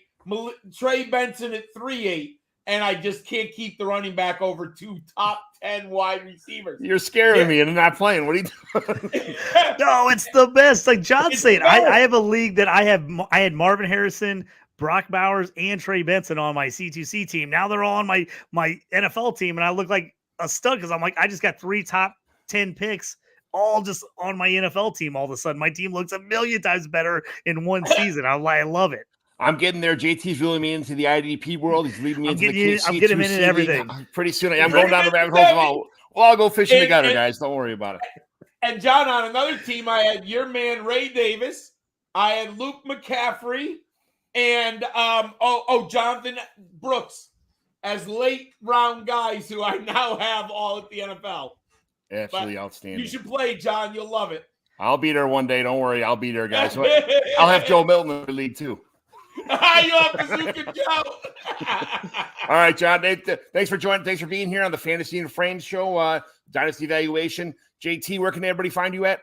[SPEAKER 3] Trey Benson at 3-8. And I just can't keep the running back over 2 top 10 wide receivers.
[SPEAKER 1] You're scaring me and not playing. What are you doing?
[SPEAKER 2] No, it's the best. Like John said, I have a league that I had Marvin Harrison, Brock Bowers, and Trey Benson on my C2C team. Now they're all on my NFL team, and I look like a stud because I'm like, I just got 3 top 10 picks all just on my NFL team. All of a sudden, my team looks a million times better in one season. I love it.
[SPEAKER 1] I'm getting there. JT's reeling me into the IDP world. He's leading me into the
[SPEAKER 2] I'm getting him into everything.
[SPEAKER 1] Pretty soon, I'm going down the rabbit hole. We'll all go fishing together, guys. Don't worry about it.
[SPEAKER 3] And John, on another team, I had your man Ray Davis. I had Luke McCaffrey and Jonathan Brooks as late round guys who I now have all at the NFL.
[SPEAKER 1] Absolutely outstanding.
[SPEAKER 3] You should play, John. You'll love it.
[SPEAKER 1] I'll be there one day. Don't worry. I'll be there, guys. I'll have Joe Milton in the league, too.
[SPEAKER 3] You'll have Bazooka Joe.
[SPEAKER 1] All right, John. Thanks for joining. Thanks for being here on the Fantasy and Frames show, Dynasty Evaluation. JT, where can everybody find you at?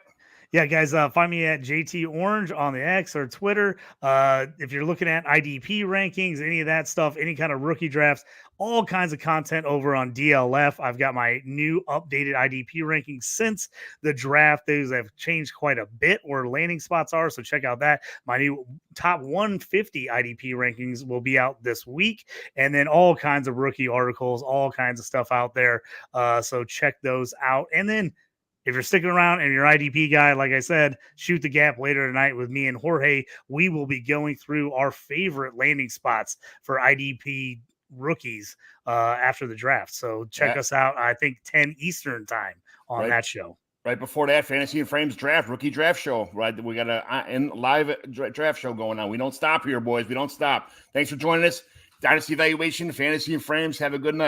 [SPEAKER 2] Yeah, guys, find me at JT Orange on the X or Twitter. If you're looking at IDP rankings, any of that stuff, any kind of rookie drafts, all kinds of content over on DLF. I've got my new updated IDP rankings since the draft. Those have changed quite a bit where landing spots are, so check out that. My new top 150 IDP rankings will be out this week, and then all kinds of rookie articles, all kinds of stuff out there. So check those out. And then if you're sticking around and you're an IDP guy, like I said, shoot the gap later tonight with me and Jorge. We will be going through our favorite landing spots for IDP rookies after the draft. So check us out, I think 10 Eastern time on that show.
[SPEAKER 1] Right before that, Fantasy and Frames draft, rookie draft show. Right, we got a live draft show going on. We don't stop here, boys. We don't stop. Thanks for joining us. Dynasty Evaluation, Fantasy and Frames. Have a good night.